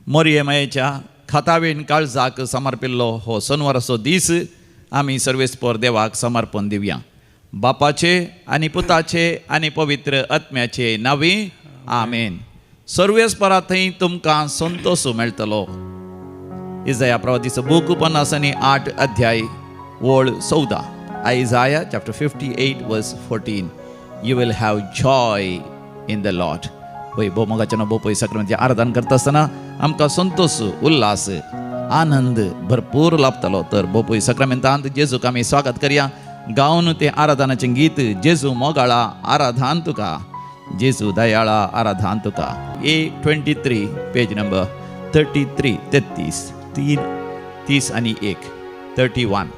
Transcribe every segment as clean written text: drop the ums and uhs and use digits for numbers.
मोरयेमायेच्या खातावेन काळजाक समर्पिल्लो हो सोनवाराचो दीस आमी सर्वेस्पर देवाक समर्पण दिवया. बापाचे आनी पुताचे आनी पवित्र आत्म्याचे नांवी आमेन. सर्वेस्परा थंय तुमकां संतोष मेळटलो. इजाया प्रवादीचो बूक 58 अध्याय वळ 14. Isaiah chapter 58 verse 14. You will have joy in the Lord. पळय भोवमोगाच्या बोपय सक्रामेंत आराधना करता आसतना आमकां संतोष उल्हास आनंद भरपूर लाभतलो. तर बोपय सक्रामेंतांत जेजूक आमी स्वागत करया गावन ते आराधनाचें गीत जेजू मोगाळा आराधान तुका, जेजू दयाळा आराधान तुका. A23 पेज नंबर 33 30 आणि 1 31.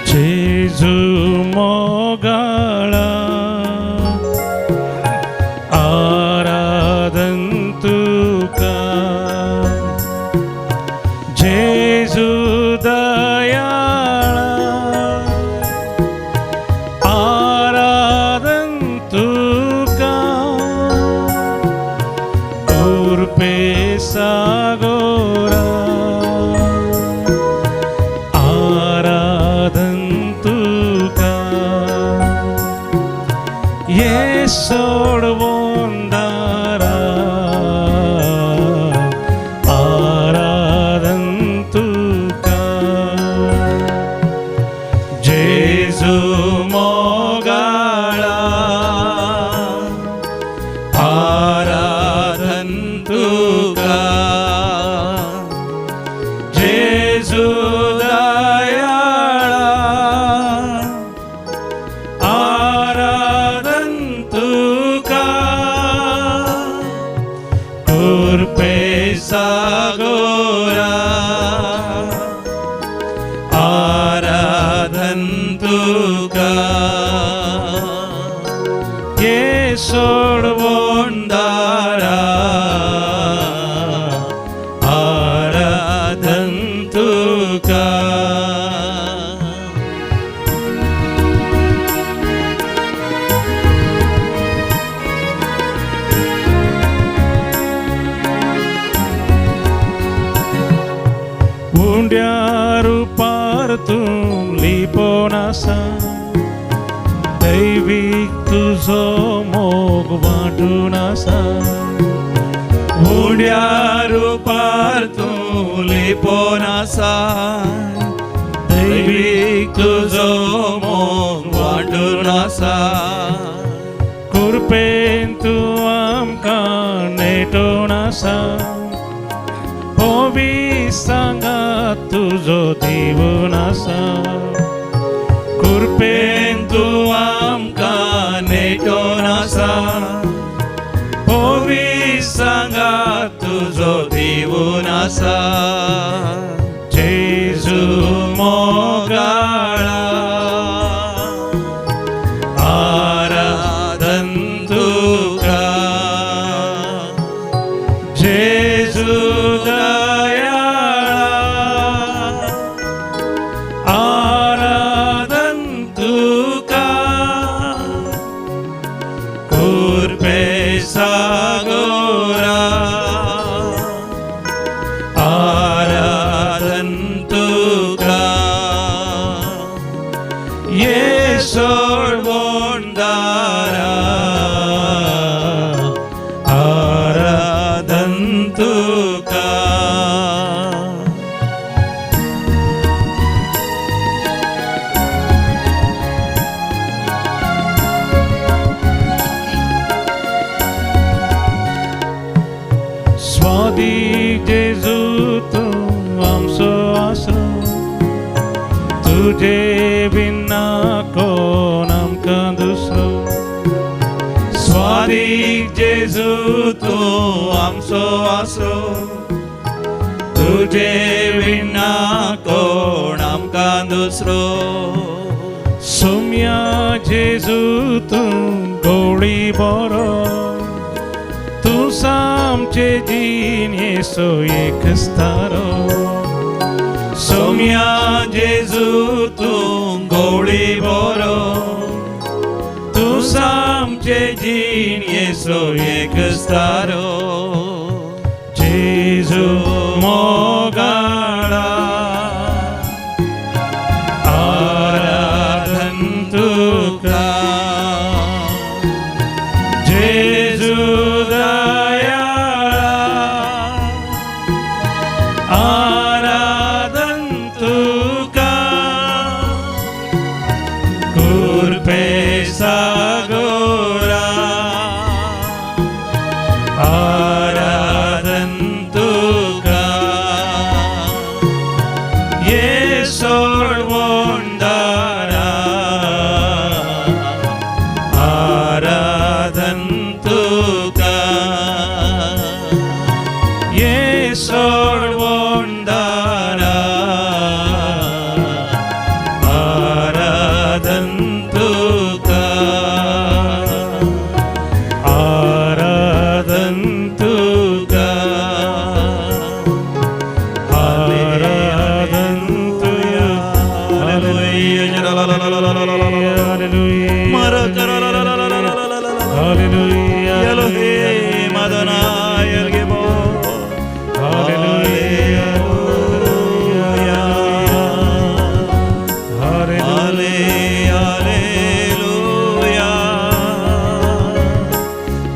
जेजू मोगाळा आराधन तुका, जेजू दयाळा आराधन तुका, उर्पे सागोरा सोडवोंदारा आराधन तुका, जेजू मोगाळा आराधन तुका, जेजू सागोरा आराधन तुका, ये सोडवोंदारा आराधन तुका. उंड्या रूपार तूं लिपोनासा, दैवीक तुजो मोग वांटून आसा. उंड्या रूपार तूं लिपोनासा, दैवीक तुजो मोग वांटून आसा. कृपेन तूं आमकां नेटोवन आसा, सांगा तुझो दिवून आसा. कृपेन तूं आमकां नेटोवन आसा, होवी सांगा तुजो दिवून आसा. जेजू मोगाळा आराधन तुका, जेजू सागोरा आराधन तुका, ये सोडवोंदारा आराधन तुका. स्वादिक जेजू तूं आमचो आसरो, तुजे बिना कोण आमकां दुसरो. स्वादिक जेजू तूं आमचो आसरो, तुजे बिना कोण आमकां दुसरो. सौम्या जेजू तूं गवळी बरो, तूं सामचे जीन येसो एक स्तारो. सौम्या जेजू सो एक सारो जेजू मोगाळा आराधन तुका जेजू दयाळा आराधन तुका कुर्पे सागोरा आराधन तुका ये सोडवोंडारा आराधन तुका ये सोडवोंडारा आराधन तुका आराधन तुका आराधन तुया हालेलुया एलोहेम अदोनाय एल गिबोर हालेलुया हालेलुया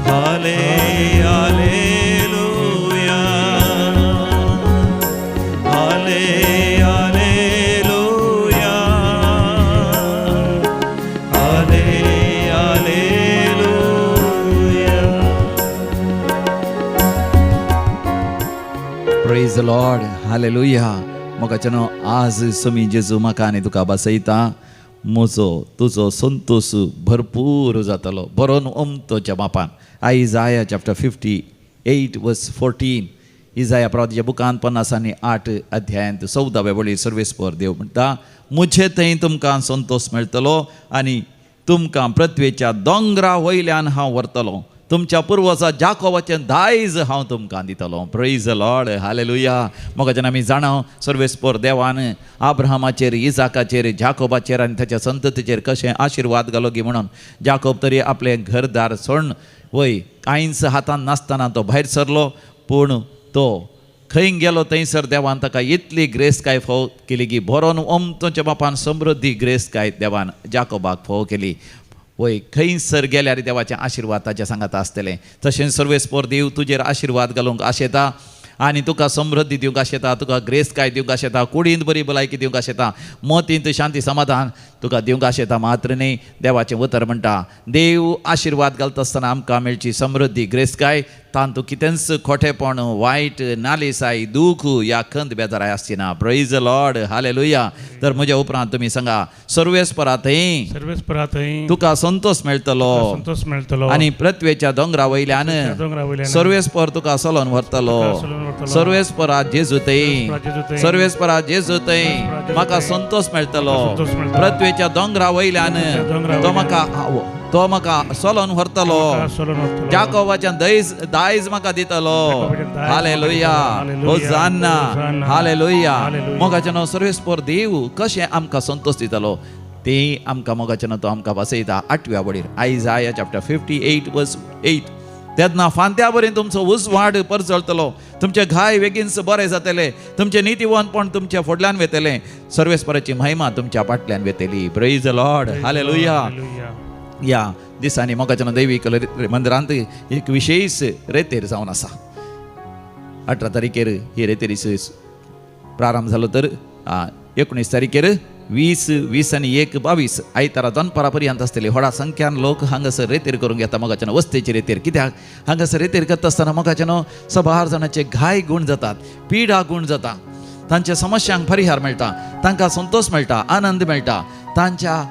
हालेलुया हालेलुया हालेलुया प्रेज द लॉर्ड हालेलुया मोगाचनो आज समी जेजू म्हाका आनी तुका बसयता म्हजो तुजो संतोष भरपूर जातलो बरोवन उमतोच्या बापान आयजाया चॅप्टर 58 वर्स 14 इजाया प्रवादीच्या बुकान 58 अध्यायांत 14व्या वळी सर्वेस्पर देव म्हणटा मुझे थंय तुमकां संतोष मेळटलो आनी तुमकां पृथ्वेच्या दोंगरा वयल्यान हांव व्हरतलो तुमच्या पुर्वजा जाकोबाचें दायज हांव तुमकां दितलो प्रेज द लॉर्ड हालेलुया मोगाच्यान आमी जाणाव सर्वेस्पर देवान आब्राहामाचेर इजाकाचेर जाकोबाचेर आनी ताच्या संततीचेर कशें आशिर्वाद घालो गी म्हणून जाकोब तरी आपलें घरदार सोडून वय कांयच हातान नासतना तो भायर सरलो पूण तो खंय गेलो थंयसर देवान ताका इतली ग्रेस काय फोव केली की बरोवन ओमतोच्या बापान समृद्धी ग्रेस काय देवान जाकोबाक फोव केली वय खंयसर गेल्यार देवाचें आशिर्वाद ताच्या सांगात आसतलें तशेंच सर्वेस्पर देव तुजेर आशिर्वाद घालूंक आशेता आनी तुका समृद्धी दिवंक आशेता तुका ग्रेस काय दिवंक आशेता कुडींत बरी भलायकी दिवंक आशेता मतींत शांती समाधान तुका दिवंक आशेता मात्र न्ही देवाचें उतर म्हणटा देव आशिर्वाद घालता आसतना आमकां मेळची समृद्धी ग्रेस काय तान तूं कितेंच खोटेपण वायट नालिसाय दूख या खंत बेजाराय आसची ना प्रेज द लॉर्ड हालेलुया तर म्हज्या उपरांत तुमी सांगा सर्वेस्परा थंय तुका संतोष मेळटलो संतोष मेळटलो आनी पृथ्वेच्या दोंगरा वयल्यान सर्वेस्पर तुका सोलोन व्हरतलो सर्वेस्परा जेजू थंय सर्वेस्परा जेजू थंय म्हाका संतोष मेळटलो पृथ्वेच्या दोंगरा वयल्यान तो म्हाका सोलोन व्हरतलो जाकोबाच्या दायज म्हाका दितलो हालेलुया होसान्ना हालेलुया मोगाचें सर्वेस्पर देव कशें आमकां संतोष दितलो ते आमकां मोगाचें तो आमकां बसयता 8व्या वळीर आयजाया चॅप्टर 58 वर्स 8 तेन्ना फांत्या बरें तुमचो उजवाड परजळटलो तुमचे घाय बेगीनच बरें जातले तुमचे नितीवंतपण तुमच्या फुडल्यान वेतलें सर्वेस्पराची महिमा तुमच्या फाटल्यान वेतली प्रेज द लॉर्ड हालेलुया या दिसांनी मोगाचें दैवीक मंदिरांत एक विशेष रेतेर जावन आसा 18 तारीखेर ही रेतेरीस प्रारंभ जालो तर 19 तारीखेर 20 आनी 1 आयतारा दनपारा पर्यंत आसतली व्हडा संख्यान लोक हांगासर रेतेर करूंक येता मोगाचें वस्तेची रेतेर कित्याक हांगासर रेतेर करता आसतना मोगाचें 6 जाणांचे घाय गूण जातात पिडा गूण जाता तांच्या समस्यांक परिहार मेळटा तांकां संतोष मेळटा आनंद मेळटा तांच्या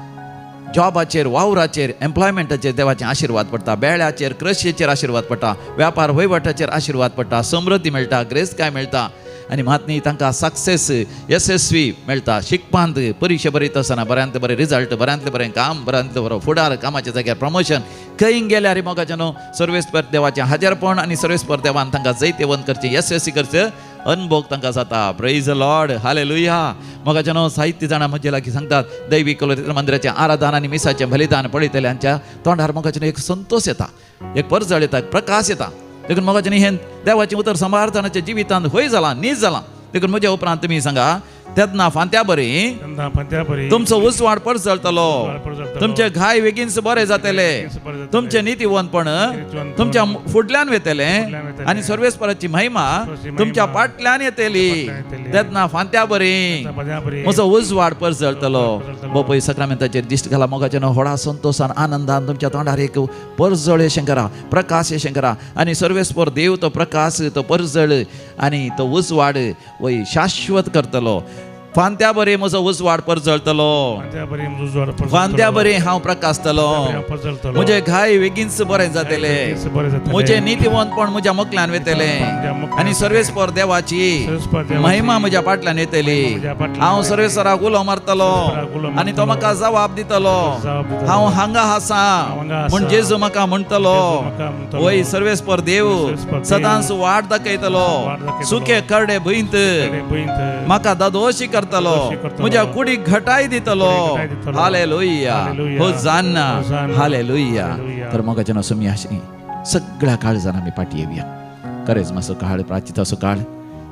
जॉबाचेर वावराचेर एम्प्लॉयमेंटाचेर देवाचें आशिर्वाद पडटा बेळ्याचेर कृषीचेर आशिर्वाद पडटा व्यापार वहिवाटाचेर आशिर्वाद पडटा समृद्धी मेळटा ग्रेस काय मेळटा आनी मातनी तांकां सक्सेस यशस्वी मेळटा शिकपांत परिक्षा बरयत आसतना बऱ्यांतले बरें रिजल्ट बऱ्यांतलें बरें काम बऱ्यांतलो बरो फुडार कामाच्या जाग्यार प्रमोशन खंय गेल्यार मोगाचें सर्वेस्पर देवाचें हाजेरपण आनी सर्वेस्पर देवान तांकां जैतेवंत करचें यशस्वी करचें अनुभव तांकां जाता प्रेज द लॉर्ड हालेलुया मोगाचें साहित्य जाणां म्हजे लागीं सांगतात दैवीक मंदिराचें आराधन आनी मिसाचें बलिदान पळयतल्यांच्या तोंडार मोगाचें एक संतोष येता एक परजळ येता प्रकाश येता देखून मोगाचे न्ही हे देवाचें उतर समार्थनाच्या जिवितांत होय जाला नीज जाला देखून म्हज्या उपरांत तुमी सांगा तेदना फांत्या बरी तेन्ना पंत्या बरी तुमचो उसवाड परजळतलो परजळतलो. तुमचे घाय बेगीनच बरे जातले बरें जातलें. तुमचे नितीवंतपण नितीवंतपण तुमच्या फुडल्यान वेतले वयतलें. आणि सर्वेस्पराची महिमा महिमा तुमच्या पाटल्यान येतली फाटल्यान येतली. तेदना फांत्या बरी पंत्या बरी म्हजो उजवाड परजळतलो परजळतलो. बोपय सक्रामेंताचेर दिश्ट घाला मोगाचे व्हडा संतोषान आनंदान तुमच्या तोंडार एक परजळ अशें करा प्रकाश अशें करा आणि सर्वेस्पर देव तो प्रकाश तो परजळ आणि तो उजवाड वय शाश्वत करतलो फांत्या बरे म्हजो उजवाड परजळतलो पंत्या बरी उजवाड परजळतलो. फांत्या बरे हांव प्रकाशतलो हांव परजळतलो. म्हजे घाय बेगीनच बरें जातले बरें जातलें. म्हजे नितीवंतपण म्हज्या मकल्यान वेतले म्हज्या मकल्यान आणि सर्वेस्पर देवाची सर्वेस्पर देवाची महिमा म्हज्या पाटल्यान येतली म्हज्या फाटल्यान हांव येतली. सर्वेस्पराक उलो मारतलो सर्वेस्पराक उलो आणि तो मारतलो. म्हाका जबाब दितलो जबाब दितलो. हांव हांगा आसा हांगा आसा. म्हण जेजू म्हाका म्हणटलो जेजू म्हाका म्हणटलो. वय सर्वेस्पर देव सर्वेस्पर देव सदांच वाट दाखयतलो वाट दाखयतलो. सुके करडे भुंयत तेडे पयंत म्हाका दादोशी करतलो दादोशी करतलो. म्हज्या कुडीक घटाय दितलो घटाय दितलो. हालेलुया हालेलुया. होसान्ना होसान्ना. हालेलुया हालेलुया. तर मोगाच्या नसमी आशनी सगळ्या काळजान आमी पाटी येवया खरेंच मातसो काळ प्राचित असो काळ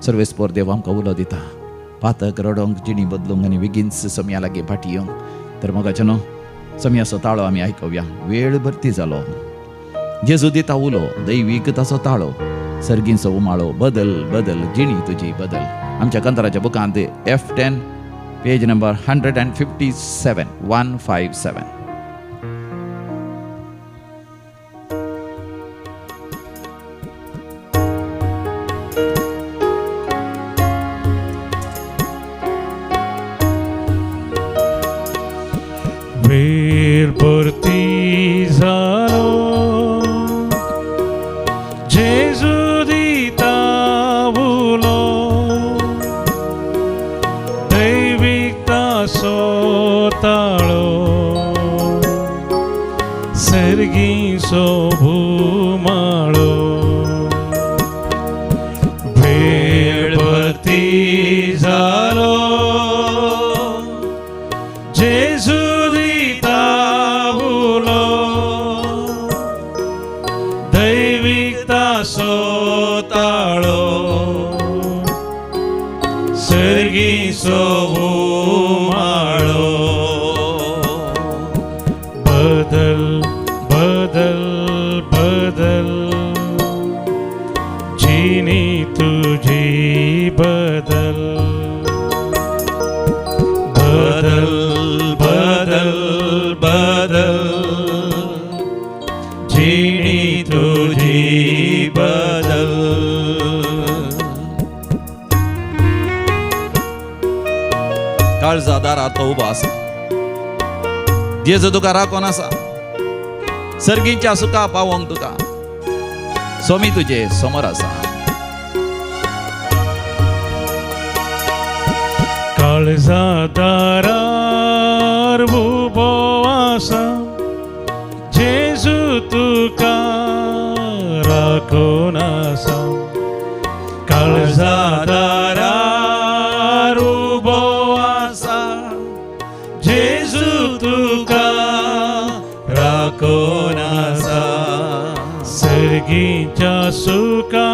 सर्वेस्पर देव आमकां उलो दिता पातक रडोंक जिणी बदलूंक आनी बेगीनच समया लागीं पाटी येवंक तर मोगाच्या न्हू समयाचो ताळो आमी आयकूया वेळ भरती जालो जेजू दिता उलो दैवीक ताचो ताळो सर्गींचो उमाळो बदल बदल जिणी तुजी बदल आमच्या कंत्राच्या बुकांत F10 पेज नंबर 157 157 वेळ परती जालो जेजू दिता उलो दैविकता सोताळो सर्गीचो भुमाळो वेळ परती जालो जेजू दिता उलो दैविकता सोताळो सर्गीचो उमाळो बदल बदल बदल जिणी तुझी बदल बदल बदल बदल जिणी तुझी बदल काळजा दारात तो उबो आसा जेजू तुका राखोन आसा सर्गींच्या सुखा पावोंक तुका सोमी तुजे समोर आसा काळजा दारार उबो आसा जेजू तुका राखोन आसा काळजा दारार उबो आसा जेजू तुका राखोन आसा सर्गीच्या सुखा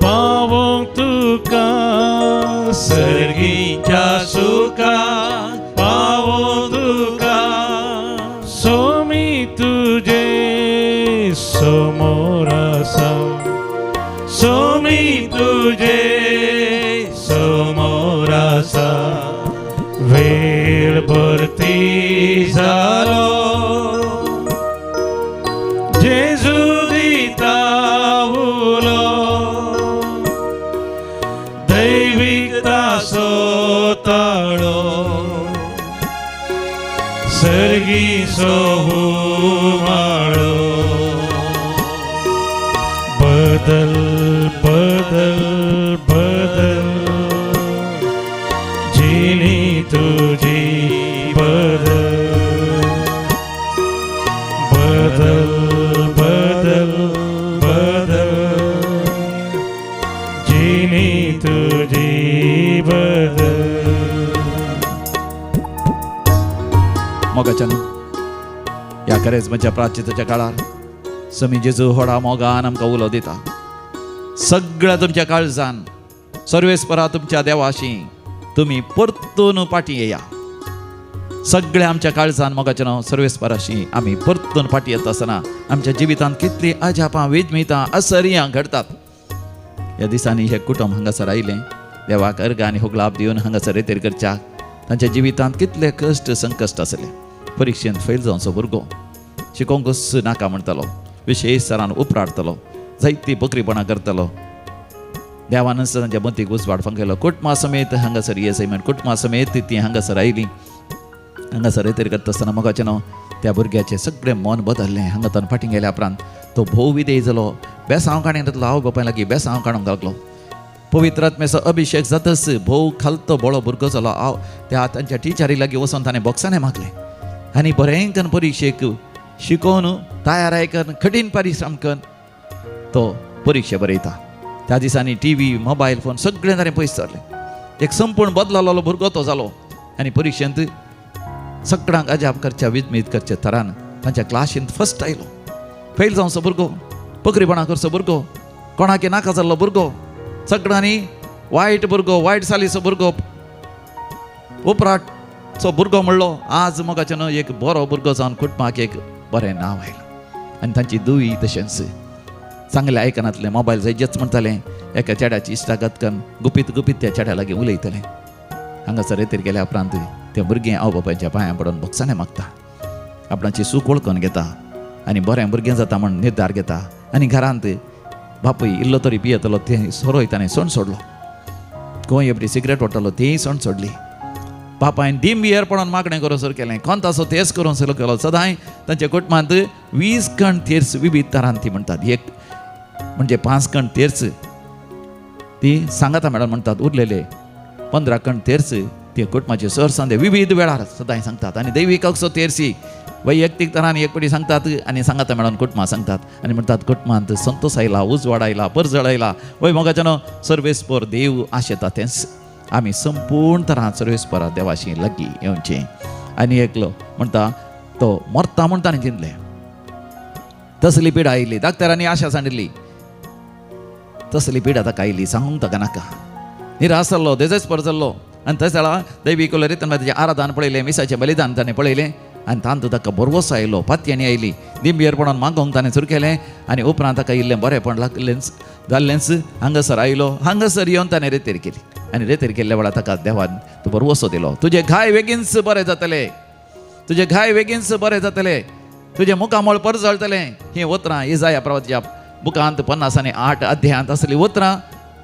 पावोंक तुका सर्गीच्या सुखा पावोंक तुका सोमी तुजे समोर आसा सोमी तुजे समोर आसा वेळ भरती जालो जेजू दिता उलो दैविकता सोताळो सर्गीचो उमाळो बदल बदल बदल जिणी तुझी बदल बदल बदल बदल जिणी तुझी बदल मोगाच्यान या खरेंच म्हज्या प्राचिताच्या काळार समी जेजू व्हडा मोगान आमकां उलो दिता. सगळ्या तुमच्या काळजान सर्वेस्परा तुमच्या देवाशी तुम्ही परतून फाटी येया. सगळ्या आमच्या काळजान मोगाचें नांव सर्वेस्पराशी आमी परतून फाटी येता आसतना आमच्या जिवितांत कितली अजापां वेजमितां आश्चर्यां घडटात. ह्या दिसांनी हे कुटुंब हांगासर आयलें देवाक अर्घ आनी होगलाप दिवन हांगासर रेतेर करच्याक. तांच्या जिवितांत कितले कश्ट संकश्ट आसले. परिक्षेंत फेल जावचो भुरगो शिकोवंकूच नाका म्हणटालो, विशेश सरान उपराडटलो, जायती बकरीपणां करतलो. देवान तांच्या मतीक उसवाड केलो. कुटुंबा समेत हांगासर येसय म्हण कुटुंबा समेत ती हांगासर आयली. हांगासर रेतेर करता आसतना मोगाचें नांव त्या भुरग्याचें सगळें मन बदल्लें. हांगातन फाटीं गेल्या उपरांत तो भोव विधेय जालो. बेसांव काणयें जातलो. आवय बापाय लागीं बेसांव काडूंक लागलो. पवित्र आत्म्याचो अभिशेक जातच भोव खालतो बळो भुरगो जालो. त्या तांच्या टिचरी लागीं वचोन ताणें बॉक्सांनी मागलें आनी बरें करून परिक्षेक शिकोवन तयाराय करून कठीण परिश्रम करून तो परिक्षा बरयता. त्या दिसांनी टीव्ही मोबायल फोन सगळें ताणें पयस जालें. एक संपूर्ण बदललो भुरगो तो जालो. आनी परिक्षेंत सगळ्यांक अजाप करच्या विजमीत करच्या तरान तांच्या क्लासींत फर्स्ट आयलो. फेल जावचो भुरगो, पकरीपणां करचो भुरगो, कोणाक नाका जाल्लो भुरगो, सगळ्यांनी वायट भुरगो, वायट सालीचो भुरगो, उपराटचो भुरगो म्हणलो. आज मोगाचें न्हय एक बरो भुरगो जावन कुटुंबाक एक बरें नांव आयलां. आनी तांची दुय तशेंच चांगले आयकनातले मोबायल जायजेच म्हणटाले. एका चेड्याची इश्टागत करून गुपीत गुपीत त्या चेड्या लागीं उलयतले. हांगासर रेतेर गेल्या उपरांत तें भुरगें आवय बापायच्या पांयां पडून बॉक्सांनी मागता, आपणाची सूख वळखून घेता आनी बरें भुरगें जाता म्हण निर्धार घेता. आनी घरांत बापूय इल्लो तरी पियेतलो तें सोरोय ताणें सोण सोडलो. खंय एपडी सिगरेट ओडटालो तेंय सोण सोडली. बापायन डीम बियर पडून मागणें करूंसर केलें, कोंतासो तेच करूंसर केलो. सदांय तांच्या कुटुंबांत 20 कण तेर्स विविध तरान ती म्हणटात. एक म्हणजे 5 कण तेर्स ती सांगाता मेळोन म्हणटात. उरलेले 15 कण तेर्स ती कुटुंबाचे सरसंदे विविध वेळार सदांय सांगतात. आनी दैवीक असो तेर्सी वैयक्तीक तरान एकपटी सांगतात आनी सांगाता मेळोन कुटुंबां सांगतात. आनी म्हणटात कुटुंबांत संतोश आयला, उजवाड आयला, परजळ आयला. वय मोगाचें न्हय सर्वेस्पर देव आशेता तेंच आमी संपूर्ण तरान सर्वेस्परा देवाशी लागीं येवचें. आनी एकलो म्हणटा तो मरता म्हण ताणें चिंतलें. तसली पिडा आयली. डाक्टरांनी आशा सांडिल्ली तसली पिडा ताका आयली, सांगूंक ताका नाका. निराश जाल्लो, देजेस्पर जाल्लो. आनी थंय जाल्यार दैवीक रितीन ताचें आराधन पळयलें, मिसाचें बलिदान ताणें पळयलें. आनी तांतूं ताका बरवस आयलो, पातयेनी आयली. दिंबियर पडून मागोवंक ताणें सुरू केलें. आनी उपरांत ताका इल्लें बरेंपण लागलेंच जाल्लेंच हांगासर आयलो. हांगासर येवन ताणें रेतेर केली. आनी रेतेर केल्ल्या वेळार ताका देवान तो बरवसो दिलो. तुजें घाय बेगीनच बरें जातलें, तुजें घाय बेगीनच बरें जातलें, तुजें मुखामळ परजळटलें. हीं उतरां इजाया प्रवाच्या बुकांत 58 अध्यायांत असली उतरां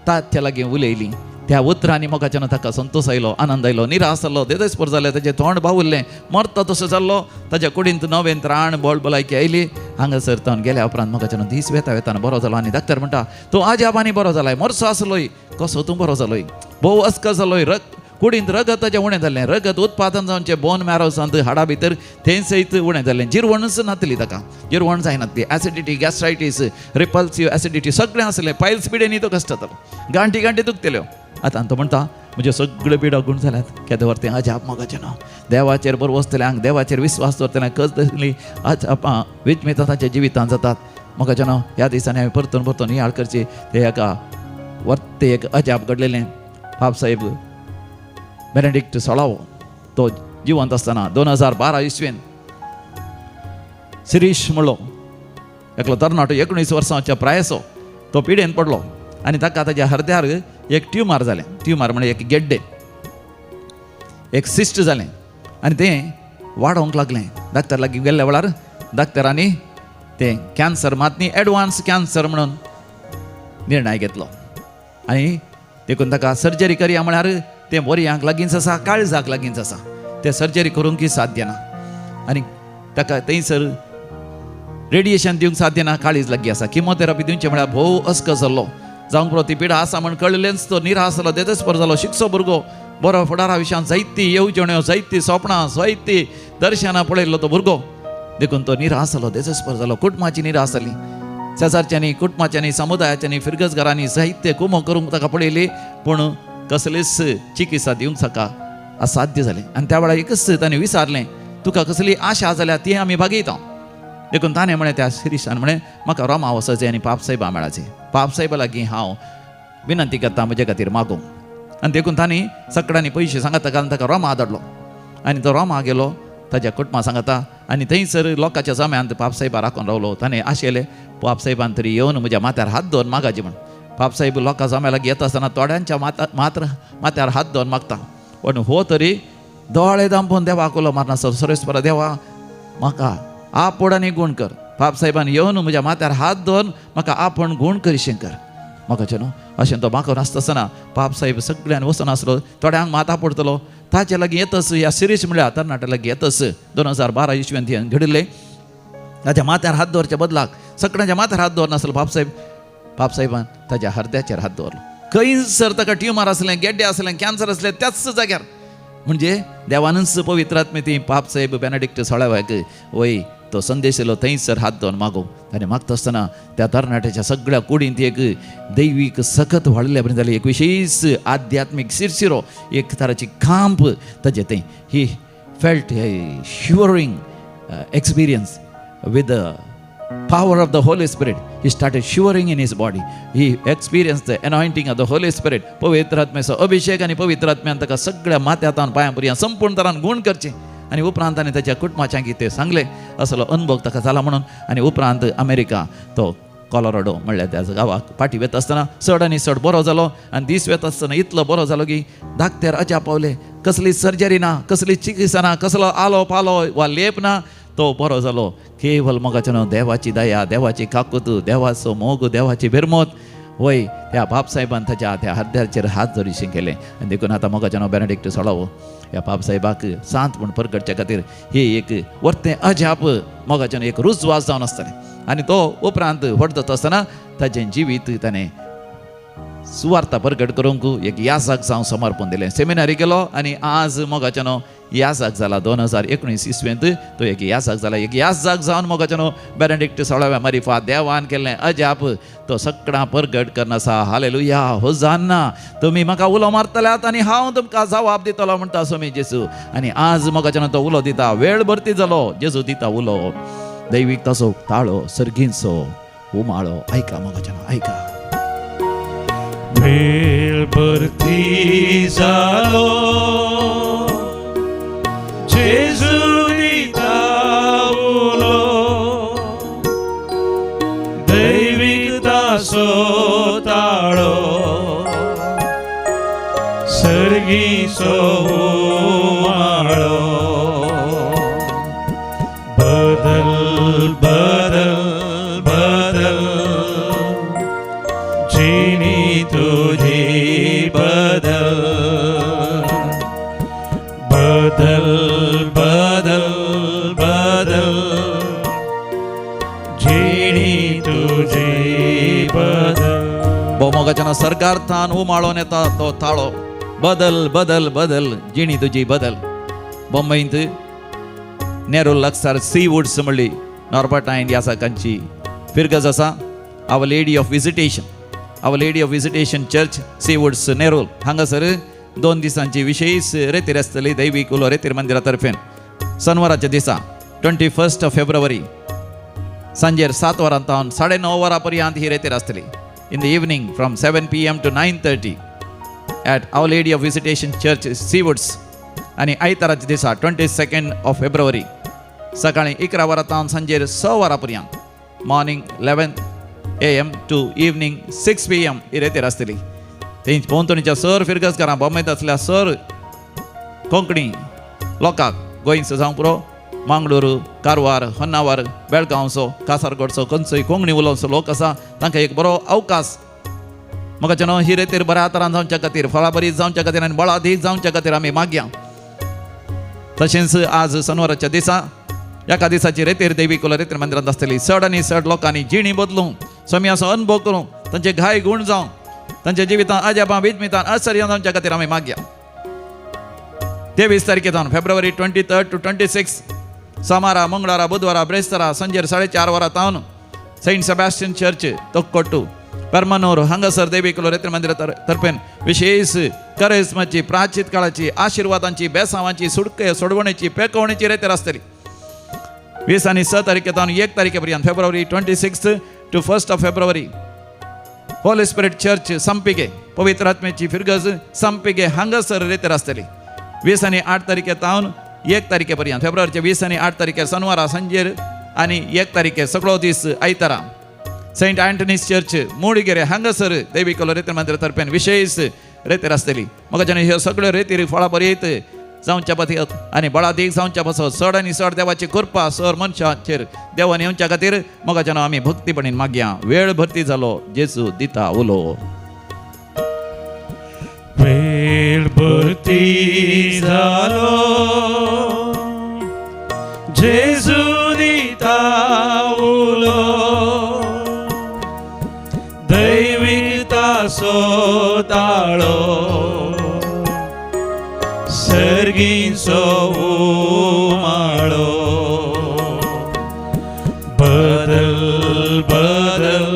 ताच्या लागीं उलयलीं. त्या उतरांनी मोगाच्यान ताका संतोश आयलो, आनंद आयलो. निराश जाल्लो, देदेस्पर जालें, ताचें तोंड बावुरलें. मरता तसो जाल्लो. ताच्या कुडींत नवें त्राण बळबलायकी आयली. हांगासर तावन गेल्या उपरांत मोगाच्यान दीस वेता वेतान बरो जालो. आनी डाक्टर म्हणटा तो आजाबानी बरो जालाय, मरसो आसलोय, कसो तूं बरो जालोय, भोव अस्क जालोय, कुडींत रगत ताचें उणें जाल्लें, रगत उत्पादन जावचें बोन मॅरो सांत हाडा भितर थंय सयत उणें जाल्लें. जिरवणच नासली ताका, जिरवण जायनासली. एसिडिटी, गॅस्ट्रायटीस, रिपल्सिव्ह एसिडिटी सगळें आसलें. पायल्स पिडेनी तो कश्ट जातालो, गांठी गांठी दुखतल्यो. आतां तो म्हणटा म्हज्यो सगळ्यो पिडा गूण जाल्यात. केदें व्हर तें अजाप मोगाचें नांव. देवाचेर बरो वचतल्यांक, देवाचेर विस्वास दवरतल्यांक कसली अजापां विजमितां तांच्या जिवितांत जातात. मोगाचें नांव. ह्या दिसांनी हांवें परतून परतून याद करची. ते एका वर्ते एक अजाप घडलेलें. बाब साहेब बेनेडिक्ट 16 तो जिवंत आसतना 2012 इसवेन शिरीश म्हणलो एकलो तरणाटो 19 वर्सांचो प्रायसो तो पिडेन पडलो. आनी ताका ताच्या हृदयार एक ट्युमर जालें. ट्युमर म्हणजे एक गेड्डे, एक सिस्ट जालें. आनी तें वाडोवंक लागलें. डाक्टर लागीं गेल्ल्या वेळार डाक्टरांनी तें कॅन्सर मात न्ही एडवान्स कॅन्सर म्हणून निर्णय घेतलो. आनी देखून ताका सर्जरी करया म्हळ्यार तें बोरयांक लागींच आसा, काळजाक लागींच आसा. तें सर्जरी करूंक साध्य ना. आनी ताका थंयसर रेडिएशन दिवंक साध्य ना, काळीज लागीं आसा. किमोथेरपी दिवचें म्हळ्यार भोव अस्क जाल्लो. जावंक पुरो ती पिडा आसा म्हण कळलेंच तो निराश जालो, देदेस्पर जालो. शिकचो भुरगो, बरो फुडारा विशयान जायती येवजण्यो, जायती स्वप्नां, जायती दर्शनां पळयल्लो तो भुरगो. देखून तो निराश जालो, देदेस्पर जालो. कुटुंबाची निराश जाली. शेजारच्यांनी, कुटुंबाच्यांनी, समुदायाच्यांनी, फिरगजगारांनी जायते कुमो करूंक ताका पळयली, पूण कसलीच चिकित्सा दिवंक ताका असाध्य जालें. आनी त्या वेळार एकच ताणें विचारलें, तुका कसली आशा जाल्या ती आमी भागयता. देखून ताणें म्हळें त्या शिरीशान म्हळें म्हाका रोमा वचचें आनी पापसाहेबा मेळाचें. पापसाहेबा लागीं हांव विनंती करता म्हजे खातीर मागूंक. आनी देखून तांणी सकाळीं पयशे सांगता घालून ताका रोमा धाडलो. आनी तो रोमा गेलो ताज्या कुटुंबा सांगता आनी थंयसर लोकांच्या जम्यांत पापसाहेबा राखून रावलो. ताणें आशिल्लें पापसाहेबान तरी येवन म्हज्या माथ्यार हात दवरून मागाची म्हण. पापसाहेब लोकां जम्या लागीं येता आसतना थोड्यांच्या माथ्यार हात दवरून मागता. पण हो तरी दोळे दांपून देवाक उलो मारनासलो, सर्वेस्परा देवा म्हाका आपूण आनी गूण कर. पापसाहेबान येवन म्हज्या माथ्यार हात दवरून म्हाका आपूण गूण करीशें कर म्हाका न्हू. अशें तो म्हाका नासतना पापसाहेब सगळ्यान वचून आसलो, थोड्यांक माथा पडतलो. ताचे लागीं येतस ह्या शिरीश म्हळ्यार तरणाट्या लागीं येतस 2012 इस्व्यांत घडिल्लें. ताच्या माथ्यार हात दवरच्या बदलाक सगळ्यांच्या माथ्यार हात दवरनासलो पापसाहेबान ताच्या हृदयाचेर हात दवरलो. खंयसर ताका ट्युमर आसलें, गेड्डे आसलें, कॅन्सर आसलें, त्याच जाग्यार म्हणजे देवानच पवित्र आत्मे ती पापसाहेब बेनेडिक्ट सोळाव्याक वय तो संदेश येयलो थंयसर हात दवरून मागो. आनी मागता आसतना त्या तरणाट्याच्या सगळ्या कुडींत एक दैवीक सखत व्हडल्या बरें जाली. एक विशेष आध्यात्मीक शिरशिरो, एक तराची खांप ताचे थंय. He felt shivering experience with the power of the Holy Spirit. He started shivering in his body. He experienced the anointing of the Holy Spirit. पवित्र आत्म्याचो अभिषेक आनी पवित्र आत्म्यान ताका सगळ्या माथ्यातान पांयां पर्यंत संपूर्ण तरान गूण करचें. आनी उपरांत ताणें ताच्या कुटुंबाच्यांक ते सांगलें असलो अनुभव ताका जाला म्हणून. आनी उपरांत अमेरिका तो कॉलोराडो म्हणल्यार त्या गांवाक पाटी वता आसतना चड आनी चड बरो जालो. आनी दीस वता आसतना इतलो बरो जालो की धाकट्यार अजा पावले. कसली सर्जरी ना, कसली चिकित्सा ना, कसलो आलो पालो वा लेप ना. तो बरो जालो केवल मोगाचें न्हू, देवाची दया, देवाची काकूत, देवाचो मोग, देवाची भिरमोत. वय ह्या बापसाहेबान ताच्या त्या हृदयाचेर हात जोडिशें केलें. आनी देखून आतां मोगाचें नांव बेनेडिक्ट सोळावो ह्या बापसाहेबाक सांत म्हूण परगडचे खातीर ही एक वर्तें अजाप मोगाचें एक रुजवास जावन आसतलें. आनी तो उपरांत व्हड जाता आसतना ताचें जिवीत ताणें सुवार्ता परगट करूंक एक यासाक जावन समर्पण दिलें. सेमिनारी गेलो आनी आज मोगाचें नांव यासाक जाला. 2019 इस्व्यांत तो एक यासाक जाला. एक यासाक जावन मोगाचें नांव बेनेडिक्ट सोळाव्या मारिफा देवान केल्लें अजाप तो सगळां परगट करना आसा. हालेलुया, होजान्ना. तुमी म्हाका उलो मारतल्यात आनी हांव तुमकां जवाब दितलो म्हणटा स्वामी जेजू. आनी आज मोगाचें नांव तो उलो दिता. वेळ भरती जालो, जेजू दिता उलो. दैवीक ताचो ताळो सर्गींचो उमाळो आयका मोगाचें नांव आयका. वेळ भरती जालो, जेजू दिता उलो. दैवीक ताचो ताळो सर्गीचो उमाळो. बदल बदल बदल जिणी तुझी बदल. बदल बदल बदल जिणी तुझी बदल. मोगाचें सरकार्थान उमाळोन येता तो ताळो. बदल बदल बदल जिणी तुजी बदल. बॉम्बेंत नेहरू लागसार सी वुड्स म्हणली नॉर्बर्टायन यासाकांची फिरगज आसा. Our Lady of Visitation, Our Lady of Visitation Church Seawoods Nerul हांगासर 2 दिसांची विशेष रेतीर आसतली. दैवीक उलो रेतीर मंदिरा तर्फेन शनिवाराच्या दिसा 21 फेब्रुवारी सांजेर 7 वरांतावन 9:30 वरां पर्यंत ही रेतीर आसतली. In the evening from 7 PM to 9:30 at Our Lady of Visitation Church Seawoods. आनी आयताराच्या दिसा 22 फेब्रुवारी सकाळीं 11 वरांतावन सांजेर 6 वरां पर्यंत morning 11 AM to evening 6 PM ही रेतीर आसतली. थंय भोंवतणीच्या सर फिरगजकारां बॉम्बेंत आसल्या सर कोंकणी लोकांक गोंयचो जावं पुरो मंगळूरू, कारवार, होन्नावर, बेळगांवचो, कासारगोडचो खंयचोय कोंकणी उलोवचो लोक आसा तांकां एक बरो अवकाश मोगाचें न्हू ही रेतीर बऱ्या तरान जावच्या खातीर, फळां बरी जावच्या खातीर आनी बळां धी जावच्या खातीर आमी मागया. तशेंच आज शनिवाराच्या दिसा एका दिसाची रेतीर दैवीक उलो रेतीर मंदिरांत आसतली. चड आनी चड लोकांनी जिणी बदलूं, स्वाम्याचो अनुभव करूं, तांचे घाय गुण जावं, तांच्या जिवितांत अजापां विजमितान आश्चर्य जावच्या खातीर आमी मागया. 23 तारखेतान फेब्रुवारी 23 to 26 सोमारा, मंगळारा, बुधवारा, ब्रेस्तारा सांजेर 4:30 वरांतावन सेंट सेबॅस्टियन चर्च तोक्कोट्टू परमनूर हांगासर दैवीक उलो रेतीर मंदिरा तर्फेन विशेष करेस्माची, प्राचीत काळाची, आशिर्वादांची, बेसांवांची, सोडवणेची, पेकवणेची रेतीर आसतली. 20 आनी 6 तारखेतावन 1 तारखे पर्यंत फेब्रुवारी 26 to 1 फेब्रुवारी होली स्पिरिट चर्च संपिगे पवित्र आत्म्याची फिरगज संपिगे हांगासर रेतेर आसतली. 20 आनी 8 तारखेतावन 1 तारखे पर्यंत फेब्रुवारीचे 20 आनी 8 तारखेर शनिवारा सांजेर आनी 1 तारखेर सगळो दीस आयतारा सेंट अँटनीस चर्च मूळगेरे हांगासर दैवी कलो रेतेर मंदिरा तर्फेन विशेष रेतेर आसतली. म्हाका जेन्ना ह्यो सगळ्यो रेतीर फळां बरयत जावच्या पथक आनी बळादीक जावच्या पासत चड आनी चड देवाची कृपा सर मनशाचेर देवान येवच्या खातीर म्हाका जेन्ना आमी भक्तीपणीन मागया. वेळ भरती जालो जेजू दिता उलो. वेळ भरती जालो जेजू दिता उलो दैविकता सोताळो सर्गींचो उमाळो बदल बदल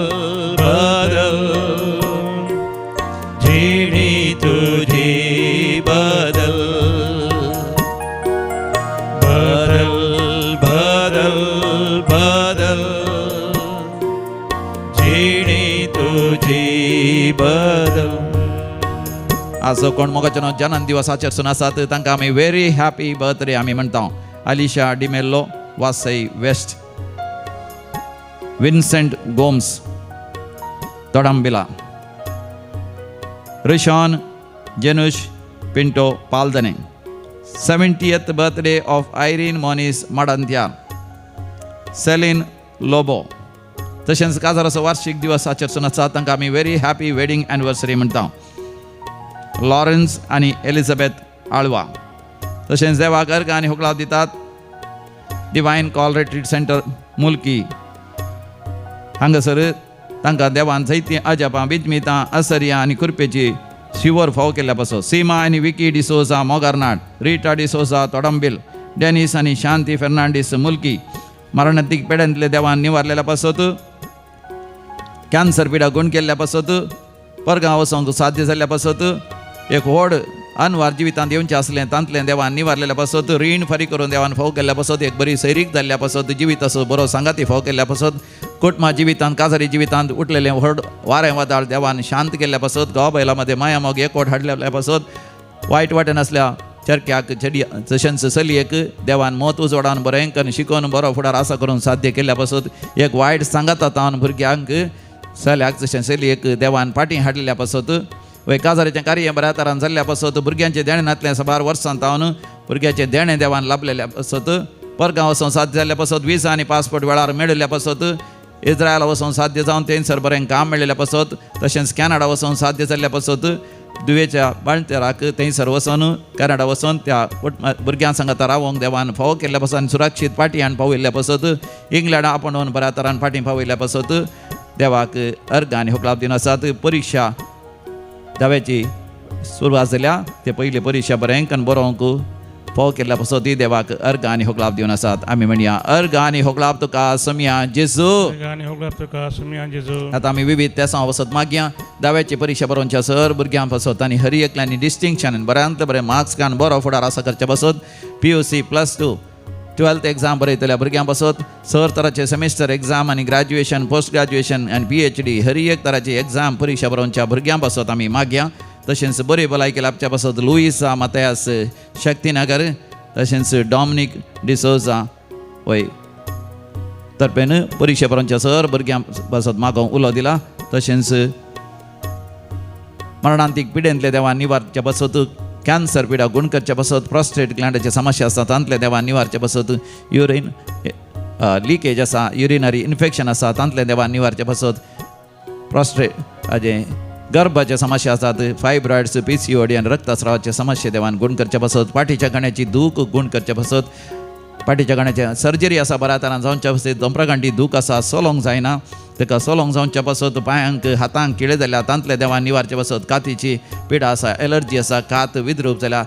बदल जिणी तुझी बदल बदल बदल बदल जिणी तुझी बदल. आजो कोण मोगाचो जन्म दिवस आचरसून आसात तांकां आमी व्हेरी हॅपी बर्थडे आमी म्हणटा. अलिशा डिमेल्लो वासई वेस्ट, विन्सेंट गोम्स तोडांबिला, रिशॉन जेनुश Pinto Paldane. 70th birthday of Irene Monis माडांत्या, सेलीन लोबो. तशेंच काजाराचो वार्षिक दिवस आचरसून आसा तांकां आमी व्हेरी हॅपी वेडिंग एनिवर्सरी म्हणटा. लॉरेन्स आनी एलिझाबेथ आळवा. तशेंच देवाक अर्घ आनी होकळाव दितात डिवायन कॉल रिट्रीट सेंटर मुल्की हांगासर तांकां देवान जायतीं अजापां बिजमितां आसरिया आनी कुरपेची शिवर फाव केल्ल्या पासत. सीमा आनी विकी डिसोजा मोगारनाड, रिटा डिसोजा तोडांबिल, डेनिस आनी शांती फेर्नांडीस मुल्की मरणांतीक पेड्यांतले देवान निवारलेल्या पासत. कॅन्सर पिडा गुण केल्ल्या पासत परगांव वचोंक साध्य जाल्ल्या पासत. एक व्हड अनवार जिवितांत येवचें आसलें तांतलें देवान निवारलेल्या पासत. रीण फारीक करून देवान फाव केल्ल्या पासत. एक बरी सैरीक जाल्ल्या पासत. जिविताचो बरो सांगाती फाव केल्ल्या पासत. कुटुंबा जिवितांत काजारी जिवितांत उठलेलें व्हड वारें वादळ देवान शांत केल्ल्या पासत. गांव बैला मध्ये माया मोग एकवट हाडलेल्या पासत. वायट वाटेन आसल्या चरक्याक चेडी तशेंच चलयेक देवान मत उजवाडान बरें करून शिकोवन बरो फुडार आसा करून साध्य केल्ल्या पासत. एक वायट सांगाता तावन भुरग्यांक चल्याक तशें चलयेक देवान फाटीं हाडलेल्या पासत. वय काजाराचें कार्य बऱ्या तरान जाल्ल्या पासत. भुरग्यांचें देणेनांतलें 12 वर्सां तावन भुरग्याचें देणें देवान लाभलेल्या पासत. परगांव वचोन साध्य जाल्ल्या पासत. विजा आनी पासपोर्ट वेळार मेळिल्ल्या पासत. इस्रायल वचोन साध्य जावन थंयसर बरें काम मेळिल्ल्या पासत. तशेंच कॅनडा वचोन साध्य जाल्ल्या पासत. दुवेच्या बाळतेराक थंयसर वचोन कॅनडा वचोन त्या भुरग्यां सांगाता रावोंक देवान फाव केल्ल्या पासत आनी सुरक्षीत फाटीं हाडून पावयल्ल्या पासत. इंग्लंडा आपोवन बऱ्या तरान फाटीं पावयल्ल्या पासत. देवाक अर्घ आनी होकळाव दिवन आसात. परीक्षा दाव्याची सुरवात जाल्या ते पयली परीक्षा बरें करून बरोवंक फाव केल्ल्या पासत ती देवाक अर्घ आनी होकळाव दिवन आसात. आमी म्हणया अर्घ आनी होकळाव तुका समिया जेजू. आतां आमी विविध तेसां वसत मागया. दाव्याची परीक्षा बरोवच्या सर भुरग्यां पासत आनी हर एकल्यांनी डिस्टिंक्शन बऱ्यांतले बरें मार्क्स घालून बरो फुडार आसा करचे पासत. PUC +2 12th एग्जाम बरयतल्या भुरग्यां पासत. सर तराचे सेमिस्टर एग्जाम आनी ग्रॅज्युएशन पोस्ट ग्रॅज्युएशन आनी PhD हर एक तराची एग्जाम परीक्षा बरोवच्या भुरग्यां पासत आमी मागया. तशेंच बरी भलायकी लाभच्या पासत लुईसा मातयास शक्तीनगर, तशेंच डॉमिनिक डिसोजा वय तर्फेन परीक्षा बरोवच्या सर भुरग्यां पासत मागोवंक उलो दिला. तशेंच मरणांतीक पिडेंतले देवान निवारच्या पासत. कॅन्सर पिडा गुण करच्या पासत. प्रोस्टेट ग्लँडाची समस्या आसा तांतले देवान निवारचे पासत. युरीन लिकेज आसा, युरिनरी इन्फेक्शन आसा तांतले देवान निवारचे पासत. प्रोस्टेट हाजे गर्भाचे समस्या आसात. फायब्रॉइड्स, PCOD आनी रक्तस्रावाचे समस्या देवान गुण करचे पासत. पाठीच्या कण्याची दूख गुण करचे पासत. पाठीच्या कण्याचे सर्जरी आसा बऱ्या तरान जावच्या पासत. दंप्रगांठी दूख आसा, सोलोंक जायना ताका सोलोंक जावच्या पासत. पांयांक हातांक किळे जाल्या तांतले देवान निवारचे पासत. कातीची पिडा आसा, एलर्जी आसा, कात विद्रूप जाल्या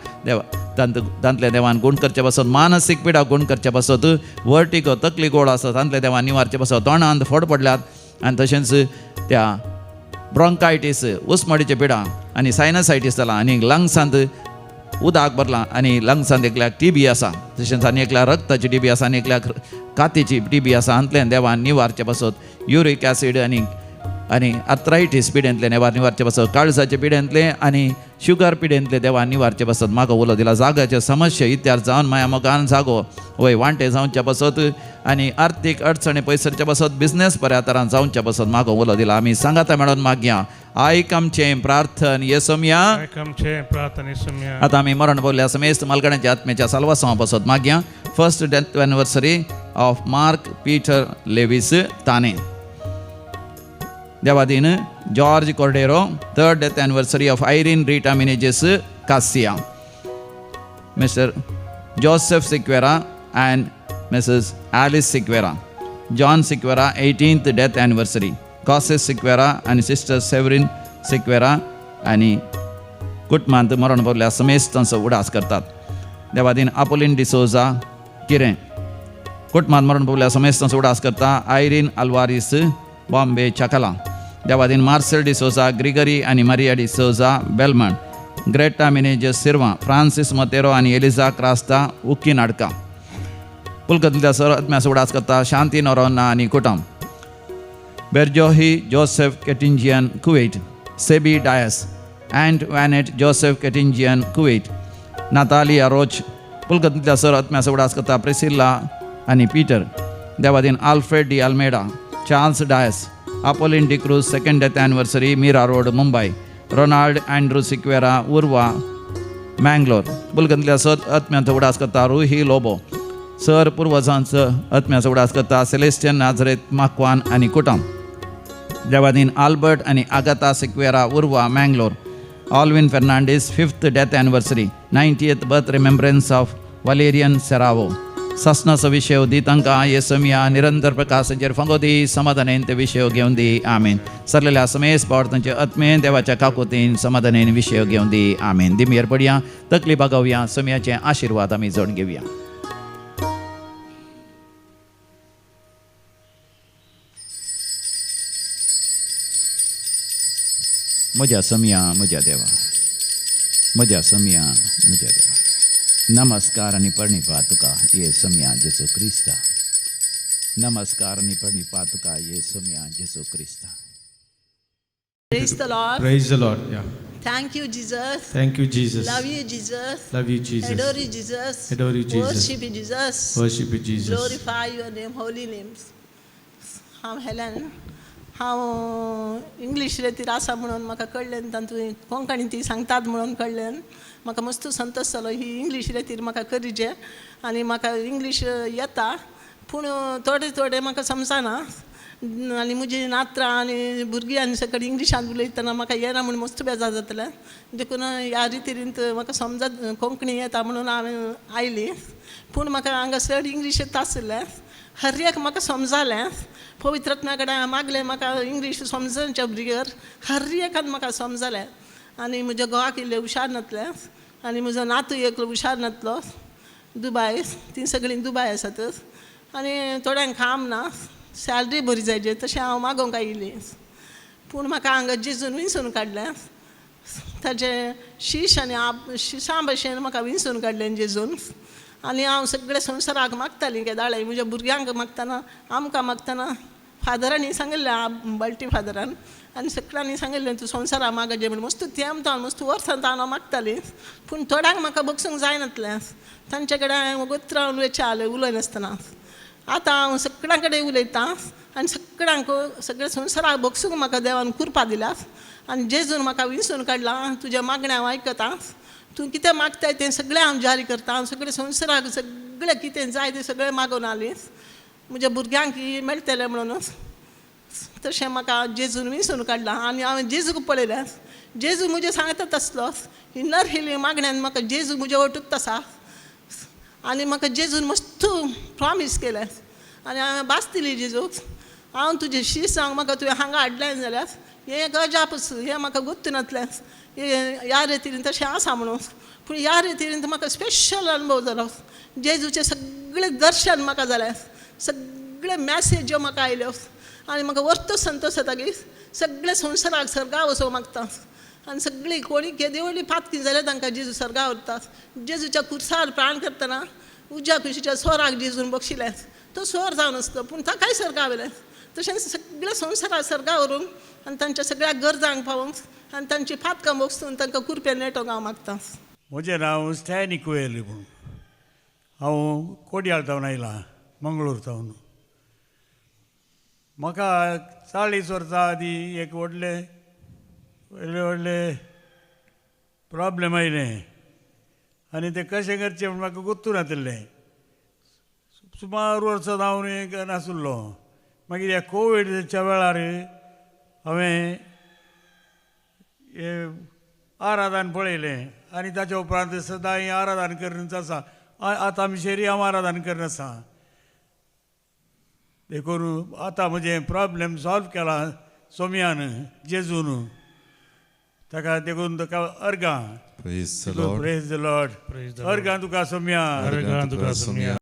तांतले देवान गुण करचे पासत. मानसीक पिडा गुण करचे पासत. वर्टिगो तकली गोड आसा तांतले देवान निवारचे पासत. तोंडांत फोड पडल्यात आनी तशेंच त्या ब्रोंकायटीस उस्मडीचे पिडा आनी सायनसायटीस जाला आनी लंग्सांत उदक भरला आणि लंग्सान एकल्याक TB आसा तशेंच आनी एकल्याक रक्ताची TB आसा आनी एकल्याक कातीची TB आसा अंतल्यान देवान निवारचे पासत युरीक ॲसीड आनी आर्थरायटीस पिडेंतले देवान निवारचे पासत काळजाचे पिडेंतले आनी शुगर पिडेंतले देवान निवारचे पासत म्हाका उलो दिला जागाचे समस्या इत्यार जावन माया मोगान जागो वय वांटे जावचे पासत आनी आर्थीक अडचणी पयसरचे पासत बिझनेस बऱ्या तरान जावचे पासत म्हाका उलो दिला आमी सांगाता मेळोन मागया आयक आमचें प्रार्थन येसुम्या आतां आमी मरण पावल्या समेस्त मालगड्याच्या आत्म्याच्या साल्वासां पासत मागया first death anniversary of Mark Peter Lewis ताने देवादीन George Cordeiro third death anniversary of Irene Rita Menezes कासिया mister Joseph Sequeira and Mrs. Alice Siqueira. John Siqueira 18th death anniversary. Cosses Siqueira and Sister Severin Siqueira आणि कुटुंबांत मरण पावल्या समेस्त तांचो उडास करतात. देवादीन आपोलिन डिसोजा किरें कुटुंबांत मरण पावल्या समेस्त तांचो उडास करता. आयरीन आल्वारिस बॉम्बे चाकला. देवादीन मार्सेल डिसोजा ग्रिगरी आणि मारिया डिसोजा बेलमंट. ग्रेटा मिनेजेस सिर्वा. फ्रांसिस मोतेरो आणि एलिझा क्रास्ता उक्की नाडका. पुलकतल्या सर आत्म्यास उडास करता. शांती नोरोना आणि कुटुंब. बेर्जोही जोसेफ केटिंजियन कुवेट. सेबी डायस अँड वॅनेट जोसेफ केटिंजियन कुवेट. नातालिया रोच पुलकतल्या सर आत्म्यास उडास करता. प्रिसिल्ला आणि पीटर. देवादीन आल्फ्रेड डी अल्मेडा. चार्ल्स डायस. अपोलिन D'Cruz second death anniversary Mira Road Mumbai. Ronald Andrew Sequeira Urwa Mangalore. पुलकतल्या sir आत्म्याचो उडास करता. रुही लोबो. सर पुर्वजांचं आत्म्याचो उडास करता. सेलेस्टियन नाझरेत माक्वान आणि कुटुंब. देवादीन आल्बर्ट आणि Agatha Sequeira Urwa Mangalore. Alwyn Fernandes 5th death anniversary 90th birth remembrance of Valerian Serrao. ससनाचो विशय दी तांकां येसुमिया निरंतर प्रकाशाचेर फंगोदी समाधानेन ते विशय घेवन दी आमेन. सरलेल्या समेस्त पावर्थांचे आत्मेन देवाच्या काकुतीन समाधानेन विशय घेवन दी आमेन. दिमेर पडया तकली बागोवया. सुमयाचे आशिर्वाद आमी जोड घेवया. म्हज्या समिया म्हज्या देवा. म्हज्या समिया म्हज्या देवा. नमस्कार आणि प्रणिपा तुका ये समिया जेसू क्रिस्ता. नमस्कार आणि प्रणिपा तुका ये समिया जेसू क्रिस्ता. Praise the Lord. Praise the Lord. Yeah. Thank you, Jesus. Thank you, Jesus. Love you, Jesus. Love you, Jesus. Adore you, Jesus. Adore you, Jesus. Worship you, Jesus. Worship you, Jesus. Glorify your name, holy names. हांव Helen हांव English रेतीर आसा म्हणून म्हाका कळ्ळें तातूंत कोंकणी ती सांगतात म्हणून कळ्ळें. म्हाका मस्त संतोश जालो ही इंग्लीश रेतीर म्हाका करीचे आनी म्हाका इंग्लीश येता पूण थोडे म्हाका समजना आनी म्हजी नात्रां आनी भुरगीं आनी सकयल इंग्लिशान उलयतना म्हाका येना म्हणून मस्त बेजार जातलें. देखून ह्या रितीन म्हाका समजत कोंकणी येता म्हणून हांवें आयली पूण म्हाका हांगासर इंग्लीश येता आसलें. हर एक म्हाका समजालें. पवित्र आत्म्या कडेन मागलें म्हाका इंग्लीश समजनच्या भुरग्यार हर एकान म्हाका समजालें. आनी म्हज्या घोवाक इल्लें हुशार नातलें आनी म्हजो नातू एक हुशार नातलो दुबाय. ती सगळीं दुबाय आसात आनी थोड्यांक काम ना सॅलरी बरी जायचे तशें हांव मागोवंक आयिल्ली पूण म्हाका हांगा जेजून विंसून काडलें. ताचें शीश आनी शिशा भशेन म्हाका विंसून काडलें जेजून. आनी हांव सगळे संवसाराक मागतालीं केदाळे म्हज्या भुरग्यांक मागतना आमकां मागतना फादरांनी सांगिल्लें बल्टी फादरान आनी सगळ्यांनी सांगिल्लें तूं संवसाराक मागजे म्हण मस्त तेमतान मस्त वर्सान हांव मागतालीं पूण थोड्यांक म्हाका बगसूंक जायनातलें. तांचे कडेन हांवें गोत्रां उलयचे उलयनासतना आतां हांव सगळ्यां कडेन उलयतां आनी सगळ्यांक सगळे संवसाराक बगसूंक म्हाका देवान कृपा दिल्या आनी जेजून म्हाका विंसून काडलां. तुज्या मागण्या हांव आयकतां. तूं कितें मागताय तें सगळें हांव जारी करता. हांव सगळे संवसाराक सगळें कितें जाय तें सगळें मागून आली. म्हज्या भुरग्यांक मेळटलें म्हणून तशें म्हाका जेजून विंसून काडलां आनी हांवें जेजूक पळयलें. जेजू म्हजें सांगतात आसलो इन्नर हिली मागण्यान म्हाका जेजू म्हजे ओटूच आसा आनी म्हाका जेजून मस्त प्रॉमीस केलें आनी हांवें भास दिली जेजूक हांव तुजें शीस सांग म्हाका तुवें हांगा हाडलें जाल्यार हें गजापस हें म्हाका गुर्तू नातलें ह्या रितीन तशें आसा म्हणून पूण ह्या रितीन म्हाका स्पेशल अनुभव जालो. जेजूचें सगळें दर्शन म्हाका जालें. सगळे मॅसेज म्हाका आयल्यो आनी म्हाका वर्त संतोश जाता की सगळे संवसाराक सर्गा वचोंक मागता आनी सगळीं कोणी देवळी पातकी जाल्यार तांकां जेजू सर्गा उरतात जेजूच्या कुर्सार प्राण करतना उज्या कुशीच्या स्वराक जेजून बक्षिले तो स्वर जावन आसतो पूण ताकाय सर्गा वयले तशें सगळ्या संवसाराक सर्गा व्हरूंक आनी तांच्या सगळ्या गरजांक पावोवंक आनी तांची फातकां मोगसून तांकां कुरपे नेटो हांव मागतां. म्हजें नांव स्टॅनी कुयेल म्हणून हांव कोडयाळ तावन आयलां मंगळूर तावन. म्हाका 40 वर्सां आदीं एक व्हडले प्रॉब्लेम आयले आनी तें कशें करचें म्हूण म्हाका गुर्तून नासलें. सुमार वर्सां जावन एक नासुल्लो. मागीर ह्या कोविडच्या वेळार हांवें आराधन पळयलें आनी ताच्या उपरांत सदां आराधन करीत आसा. आतां मिशेरी हांव आराधन करीत आसा. देखून आतां म्हजें प्रॉब्लेम सॉल्व केला सोम्यान जेजून ताका देखून तुका अर्गां. Praise the Lord. Praise the Lord. अर्गां तुका सोम्या. अर्गां तुका सोम्या.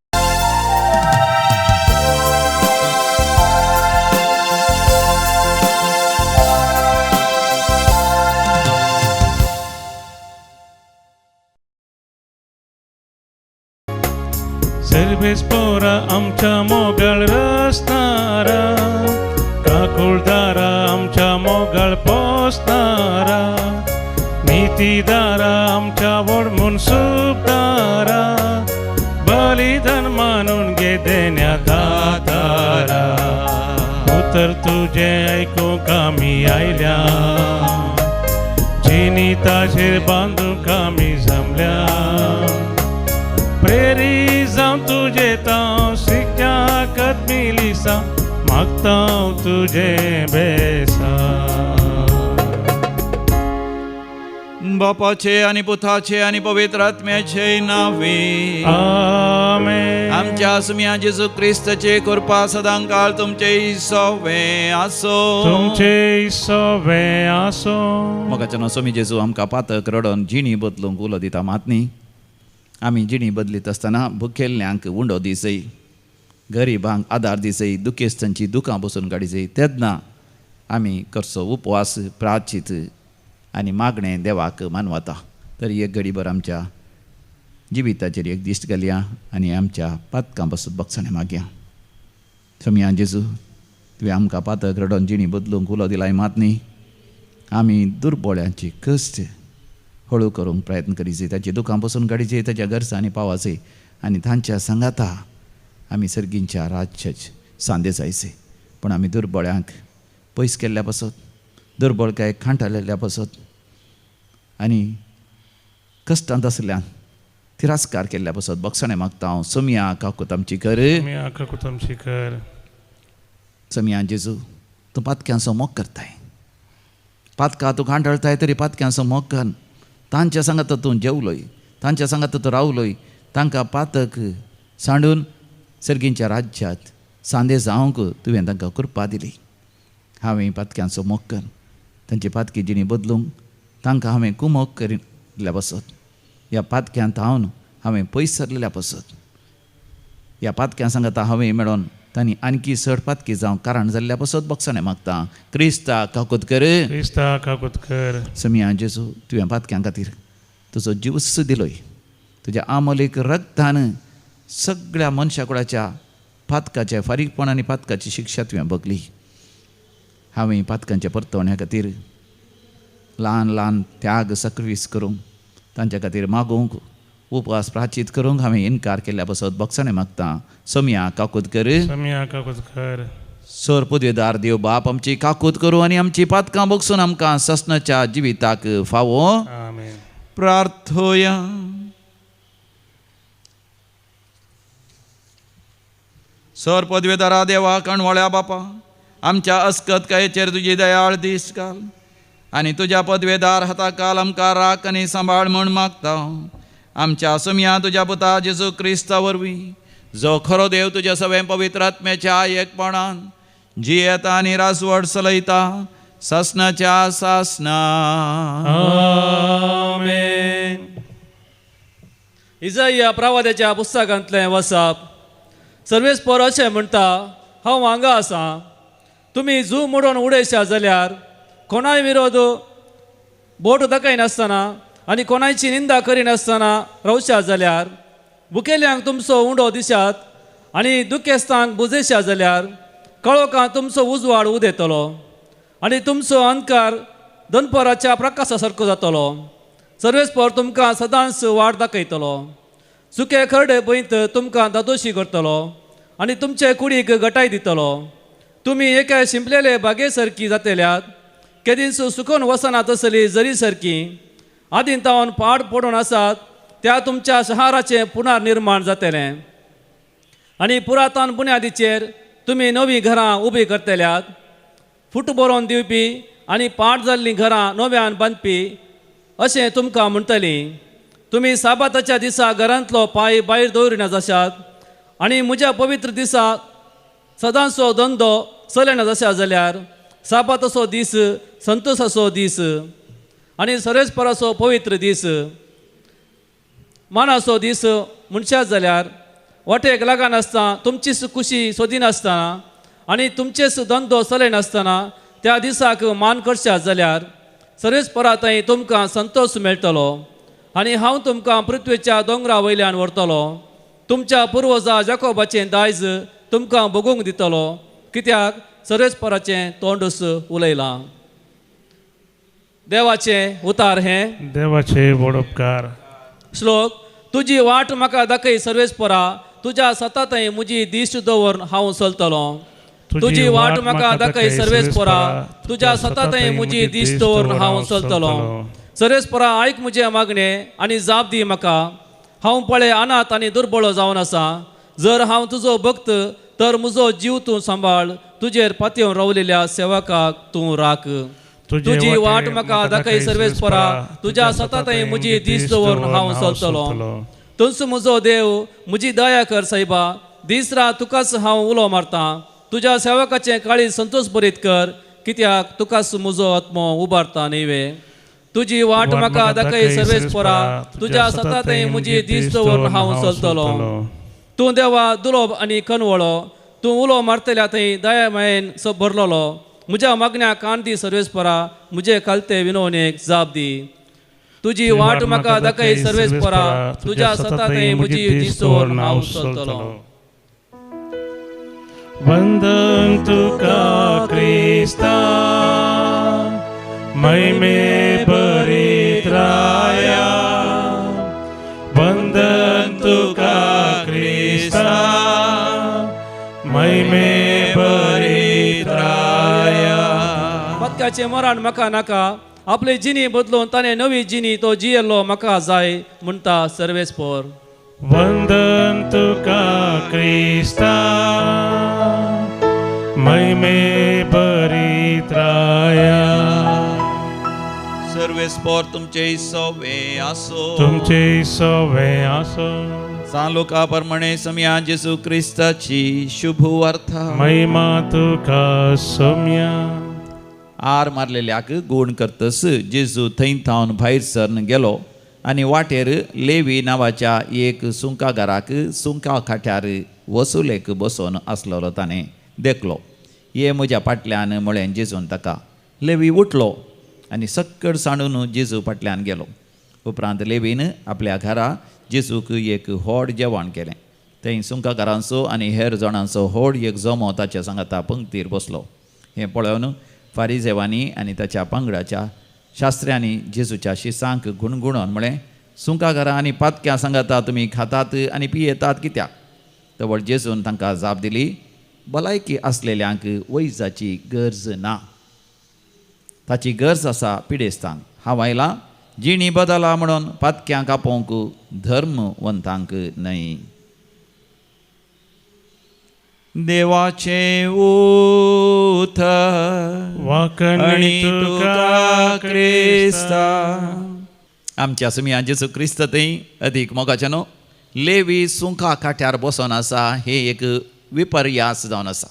सर्वेस्पोरा आमच्या मोगाळ रचणारा काकुळदारा आमच्या मोगाळ पोसणारा नीतीदारा आमच्या व्हड मनसूबदारा बलिदान मानून घे देण्या दातारा उतर तुझे ऐकूंक आमी आयल्या जिनिताचेर बांदूंक आमी जमल्या प्रेरी जावं तुजे तांव शिकच्या कदमिलिसा मागता तुजे बेसा. बापाचे आणि पुताचे आणि पवित्र आत्म्याचे नावे आमेन. आमच्या सुम्या जेजू क्रिस्ताचे कृपा सदांकाळ तुमचे सवे आसो. तुमचे सवे आसो. मोगाच्या सोमी जेजू आमकां पातक रडोन जिणी बदलूंक उलो दिता मात न्ही. आमी जिणी बदलीत आसतना भुकेल्ल्यांक उंडो दिसय गरिबांक आदार दिसय दुखेस्तांची दुखां बसून काडिसय तेन्ना आमी करचो उपवास प्राचित आनी मागणें देवाक मानवता. तर एक घडीभर आमच्या जिविताचेर एक दिश्ट घालया आनी आमच्या पातकां बसत बक्षणे मागया. सोम्या जेजू तुवें आमकां पातक रडोन जिणी बदलूंक उलो दिलाय मात न्ही. आमी दुर्बळ्यांची कश्ट हळू करूंक प्रयत्न करीचे ताची दुखां बसून काडीचे ताच्या गरजांनी पावाचे आनी तांच्या सांगाता आमी सर्गींच्या राज्याचे सांदे जायचे. पूण आमी दुर्बळ्यांक पयस केल्ल्या पासत दुर्बळकाय खांटाळिल्ल्या पासत आनी कश्टांत आसल्यान तिरस्कार केल्ल्या पासत बक्षणे मागता हांव. सोम्या काकूत आमची कर. तुमची कर. सोम्या जेजू तूं पातक्यांचो मोग करताय. पातकां तूं खांटाळताय तरी पातक्यांचो मोग कर. तांच्या सांगात तूं जेवलोय तांच्या सांगात तूं रावलोय तांकां पातक सांडून सर्गींच्या राज्यांत सांदे जावंक तुवें तांकां कृपा दिली. हांवें पातक्यांचो मोग कर तांची पातकी जिणी बदलूंक तांकां हांवें कुमोग करिल्ल्या पासत ह्या पातक्यांत हांवें पयस सरलेल्या पासत ह्या पातक्यां सांगात हांवें मेळोन तांणी आणकी चड पातकी जावं कारण जाल्ल्या पासत बक्षणे मागता. क्रिस्ता काकूत कर. क्रिस्ता काकूत कर. सोम्या जेजू तुवें पातक्यां खातीर तुजो जीवस दिलोय. तुज्या आमोलीक रक्तान सगळ्या मनशाकुळाच्या पातकाच्या फारीकपण आनी पातकाची शिक्षा तुवें भोगली. हांवें पातकांच्या परतवण्या खातीर ल्हान ल्हान त्याग सॅक्रिफायस करूंक तांच्या खातीर मागूंक उपवास प्राचीत करूंक हांवें इन्कार केल्ल्या पासत बक्षणे मागता. सोम्या काकूत कर. सोम्या काकूत कर. सर पदवेदार देव बाप आमची काकूत करूं आनी आमची पातकां बगसून आमकां ससनाच्या जिविताक फावो. आमेन. प्रार्थोया. सर पदवेदारा देवा कणवळ्या बापा आमच्या अस्कतकायेचेर तुजी दयाळ दिश्ट घाल आनी तुज्या पदवेदार हाताखाल आमकां राख आनी सांबाळ म्हूण मागता. आमच्या सोम्या तुज्या पुता जेजू क्रिस्ता वरवीं जो खरो देव तुज्या सगळे पवित्र आत्म्याच्या एकपणान जियेता आनी रासवड चलयता ससनाच्या सासना. आमेन. इजाया प्रवाद्याच्या पुस्तकांतलें वचप. सर्वेस्पर अशें म्हणटा हांव हांगा आसां. तुमी जू मोडून उडयशा जाल्यार कोणाय विरोध बोट दाखयनासतना आनी कोणाची निंदा करिनासतना रावशात जाल्यार भुकेल्यांक तुमचो उंडो दिशात आनी दुखेस्तांक बुजयशात जाल्यार कळोकांत तुमचो उजवाड उदेतलो आनी तुमचो अंधकार दनपराच्या प्रकाशा सारको जातलो. सर्वेस्पर तुमकां सदांच वाट दाखयतलो. सुके खरडे पयत तुमकां दादोशी करतलो आनी तुमचे कुडीक गटाय दितलो. तुमी एका शिंपलेले बागे सारकी जातल्यात, केदींच सुकून वसनात असली जरी सारकी. आदीं तावन पाड पडून आसात त्या तुमच्या शहाराचें पुनर्निर्माण जातलें आनी पुरातन बुन्यादीचेर तुमी नवीं घरां उबी करतल्यात. फूट बरोवन दिवपी आनी पाड जाल्लीं घरां नव्यान बांदपी अशें तुमकां म्हणटलीं. तुमी साबाताच्या दिसा घरांतलो पांय भायर दवरिना जशात आनी म्हज्या पवित्र दिसा सदांचो धंदो चलना जशा जाल्यार साबाताचो दीस संतोशाचो दीस आनी सर्वेस्पराचो पवित्र दीस मानाचो दीस म्हणशात जाल्यार वाटेक लागनासतना तुमचीच खुशी सोदिनासतना आनी तुमचेच धंदो चलनासतना त्या दिसाक मान करशात जाल्यार सर्वेस्परा थंय तुमकां संतोश मेळटलो आनी हांव तुमकां पृथ्वेच्या दोंगरा वयल्यान व्हरतलो. तुमच्या पुर्वजा जाकोबाचें दायज तुमकां भोगूंक दितलो, कित्याक सर्वेस्पराचें तोंडूच उलयलां. देवाचें उतार हें. देवाचे व्हड उपकार. श्लोक. तुजी वाट म्हाका दाखय सर्वेस्परा, तुज्या सता थंय म्हजी दिश्ट दवरून हांव चलतलो. तुजी वाट म्हाका दाखय सर्वेस्परा, तुज्या सता थंय म्हजी दिश्ट दवरून हांव चलतलो. सर्वेस्परा आयक म्हजें मागणें आनी जाप दी म्हाका. हांव पळय अनाथ आनी दुर्बळो जावन आसा. जर हांव तुजो भक्त तर म्हजो जीव तूं सांबाळ. तुजेर पातयेवन रावलेल्या सेवकाक तूं राख. तुजी वाट म्हाका दाखय सर्वेस्परा, तुज्या सता थंय म्हजी दिश्ट दवरून हांव चलतलो. तुमचो म्हजो देव, म्हजी दया कर सायबा. दीस रात तुकाच हांव उलो मारतां. तुज्या सेवकाचें काळीज संतोश बरीत कर, कित्याक तुकाच म्हजो आत्मो उबारता न्हय. तुजी वाट म्हाका दाखय सर्वेस्परा, तुज्या सता थंय म्हजी दिश्ट दवरून हांव चलतलो. तूं देवा दुलोब आनी कनवळो, तूं उलो मारतल्या थंय दया मायेन भरलोलो. म्हज्या मागण्याक कान दी सर्वेस्परा, म्हजे कालते विनवणेक जाप दी. तुजी वाट म्हाका दाखय सर्वेस्परा, तुज्या सता थंय म्हजी दिश्ट दवरून हांव चलतलो. वंदन तुका क्रिस्ता, महिमे भरीत राया. वंदन तुका क्रिस्ता, महिमे भरीत राया. पत्क्याचें मरण म्हाका नाका, आपली जिणी बदलून ताणें नवी जिणी तो जियेल्लो म्हाका जाय म्हणटा सर्वेस्पर. वंदन तुका क्रिस्ता, महिमे भरीत राया. सर्वेस्पर तुमचे सवे आसो. तुमचे सवे आसो. सांगलोका प्रमाणे सम्या जेसू क्रिस्ताची शुभ वार्ता. महिमा तुका सम्या. आर मारलेल्याक गूण करतस जेजू थंय थावन भायर सरन गेलो आनी वाटेर लेवी नांवाच्या एक सुंकागाराक सुंका खाट्यार वसुलेक बसोन आसलेलो ताणें देखलो. ये म्हज्या फाटल्यान म्हळें जेजून ताका. लेवी उठलो आनी सक्कड सांडून जेजू फाटल्यान गेलो. उपरांत लेवीन आपल्या घरा जेजूक एक व्हड जेवण केलें. थंय सुंकागारांचो आनी हेर जाणांचो व्हड एक जमो ताच्या सांगाता पंक्तीर बसलो. हें पळोवन फारिजेवांनी आनी ताच्या पंगडाच्या शास्त्र्यांनी जेजूच्या शिसांक गुणगुणोवन म्हळें, सुंकागारां आनी पातक्यां सांगाता तुमी खातात आनी पियेतात कित्याक? तवळ जेजून तांकां जाप दिली, भलायकी आसलेल्यांक वैजाची गरज ना, ताची गरज आसा पिडेस्तांक. हांव आयलां जिणी बदला म्हणून पातक्यांक आपोवंक, धर्मवंतांक न्हय. देवाचे उतर वाकणी तुका क्रिस्ता. आमच्या सुमिया जेजू क्रिस्त थंय अदीक मोगाचे न्हू. लेवी सुंका काट्यार बसोन आसा हे एक विपर्यास जावन आसा.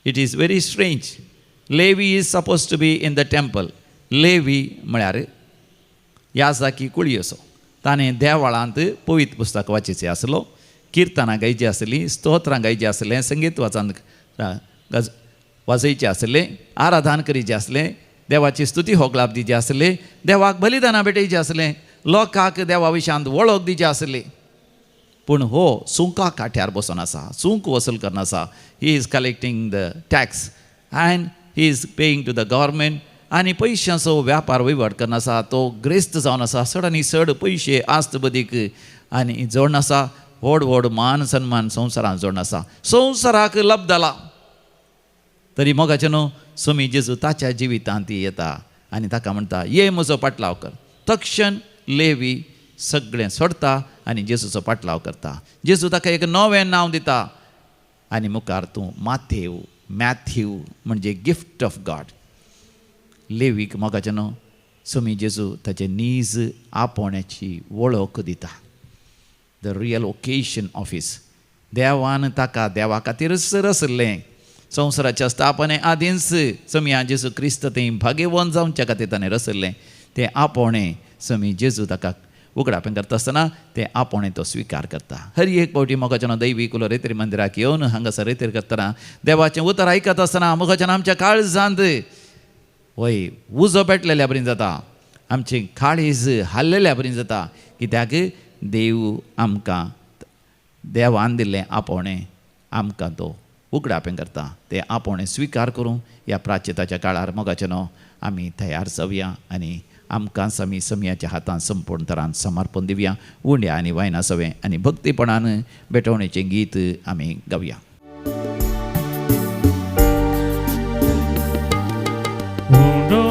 It is very strange. Levi is suppose to be in the temple. Levi म्हळ्यार याजाकी कुळी असो. ताणें देवाळांत पवित्र पुस्तक वाचिचें आसलो, किर्तनां गायची आसली, स्तोत्रां गायचें आसलें, संगीत वाजयचें आसलें, आराधन करीचें आसलें, देवाची स्तुती होगलाप दिवचे आसले, देवाक बलिदानां भेटयचें आसलें, लोकांक देवा विशांत वळख दिवचे आसली. पूण हो सुंका काठ्यार बसून आसा, सूंक वसूल करना आसा. He is collecting the tax and he is paying to the government. आनी पयशांचो व्यापार वहिवाट करना आसा. तो ग्रेस्त जावन आसा. चड आनी चड पयशे आस्त बदीक आनी जोडून आसा. व्हड व्हड मान सन्मान संवसारांत जोडून आसा. संवसाराक लब जाला. तरी मोगाचें न्हू, स्वामी जेजू ताच्या जिवितांत येता आनी ताका म्हणटा, ये म्हजो पाटलाव कर. तक्षण लेवी सगळें सोडता आनी जेजूचो पाटलाव करता. जेजू ताका एक नवें नांव दिता आनी मुखार तूं मॅथ्यू म्हणजे गिफ्ट ऑफ गॉड. लेवीक मोगाचें न्हू, स्वामी जेजू ताचे नीज आपोवण्याची वळख दिता. The real occasion of his. देवान ताका देवा खातीरच रचल्लें. संवसाराच्या स्थापने आदींच स्वामी जेजू क्रिस्त तें भाग्यवान जावच्या खातीर ताणें रचल्लें. तें आपोवणें स्वामी जेजू ताका उगडापें करता आसतना तें आपोवणें तो स्विकार करता. हर एक फावटी मोगाचें दैवीक उलो रेतेर मंदिराक येवन हांगासर रेतेर करतना देवाचें उतर आयकत आसतना मोगाचें आमच्या काळजांत वय उजो पेटलेल्या बरी जाता. आमचें काळीज हाल्लेल्या बरी जाता. कित्याक देव आमकां देवान दिल्लें आपोवणें आमकां तो उगडापें करता. तें आपोवणें स्विकार करूं ह्या प्राच्यताच्या काळार मोगाचें न्हू आमी तयार जावया आनी आमकांच आमी समयाच्या हातांत संपूर्ण तरान समर्पण दिवया. उंड्या आनी वायना सवें आनी भक्तीपणान बेटवणेचें गीत आमी गावया. उंडो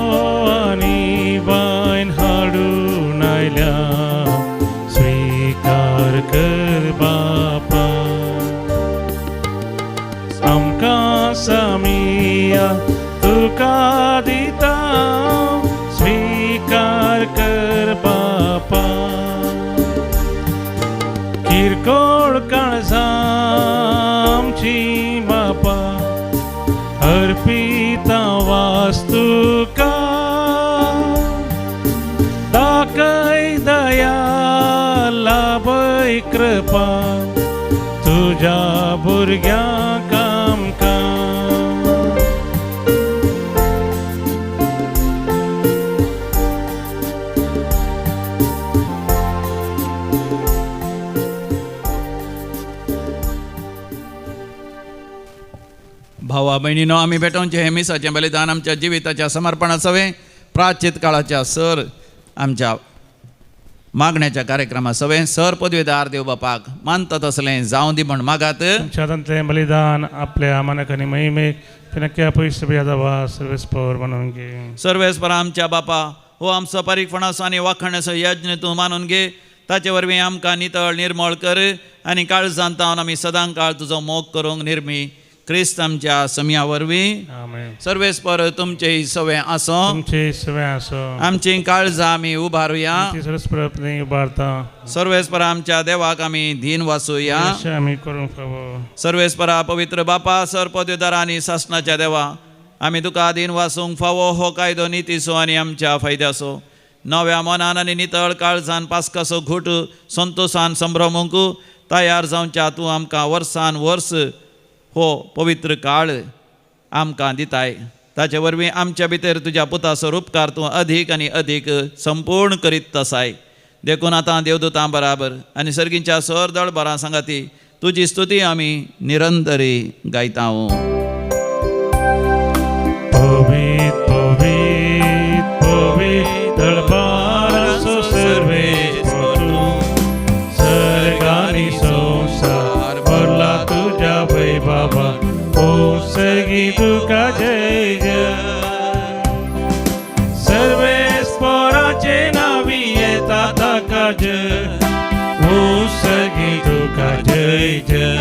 आनी वायन हाडून आयल्या, स्वीकार कर बापा. आमकां सामिया तुका दिता, स्वीकार कर बापा. किरकोळ काळजां आमची बापा, अर्पिता वास्तुका. दाखय दया, लाभय कृपा, तुझ्या भुरग्यांक आमकां. भावा भयणीनो, आमी भेटोवचें हे मिसाचें बलिदान आमच्या जिविताच्या समर्पणा सवें प्राचीत काळाच्या सर आमच्या मागण्याच्या कार्यक्रमा सवें सर पदवीदार देव बापाक मानता तसलें जावं दी म्हण मागात. तुमच्या बलिदान आपल्या मनाक आनी महिमेक पिनक्या पयस जावा सर्वेस्पर म्हणून घे. सर्वेस्परा आमच्या बापा, हो आमचो पारीकपणाचो आनी वाखण्याचो यज्ञ तूं मानून घे. ताचे वरवीं आमकां नितळ निर्मळ कर आनी काळजांत आमी सदां काळ तुजो मोग करूंक निर्मी क्रिस्त आमच्या समया वरवीं. आमेन. सर्वेस्पर तुमचे सवें आसो. तुमचे सवें आसो. आमची काळजां आमी उबारुया. सर्वेस्पर उबारता. सर्वेस्परा आमच्या देवाक आमी धीन वाचुया. आमी करूंक फावो. सर्वेस्परा पवित्र बापा, सर पदवीदार आनी शासनाच्या देवा, आमी तुका धीन वाचूंक फावो हो कायदो नितीचो आनी आमच्या फायद्याचो. नव्या मनान आनी नितळ काळजान पास्काचो घूट संतोशान संभ्रमूंक तयार जावच्या तूं आमकां वर्सान वर्स हो पवित्र काळ आमकां दिताय. ताचे वरवीं आमच्या भितर तुज्या पुताचो उपकार तूं अधीक आनी अधीक संपूर्ण करीत आसाय. देखून आतां देवदूतां बराबर आनी सर्गींच्या सर दळबरां सांगाती तुजी स्तुती आमी निरंतरी गायता. पवित्र पवित्र पवित्र दळबाराचो सर्वेस्पर, सर्गानी संसार भरला तुझ्या वैभवा. ओ सगी तुका जय जय. सर्वेस्पराचे नावी येता ताका जय. ओ सगी तुका जय जय.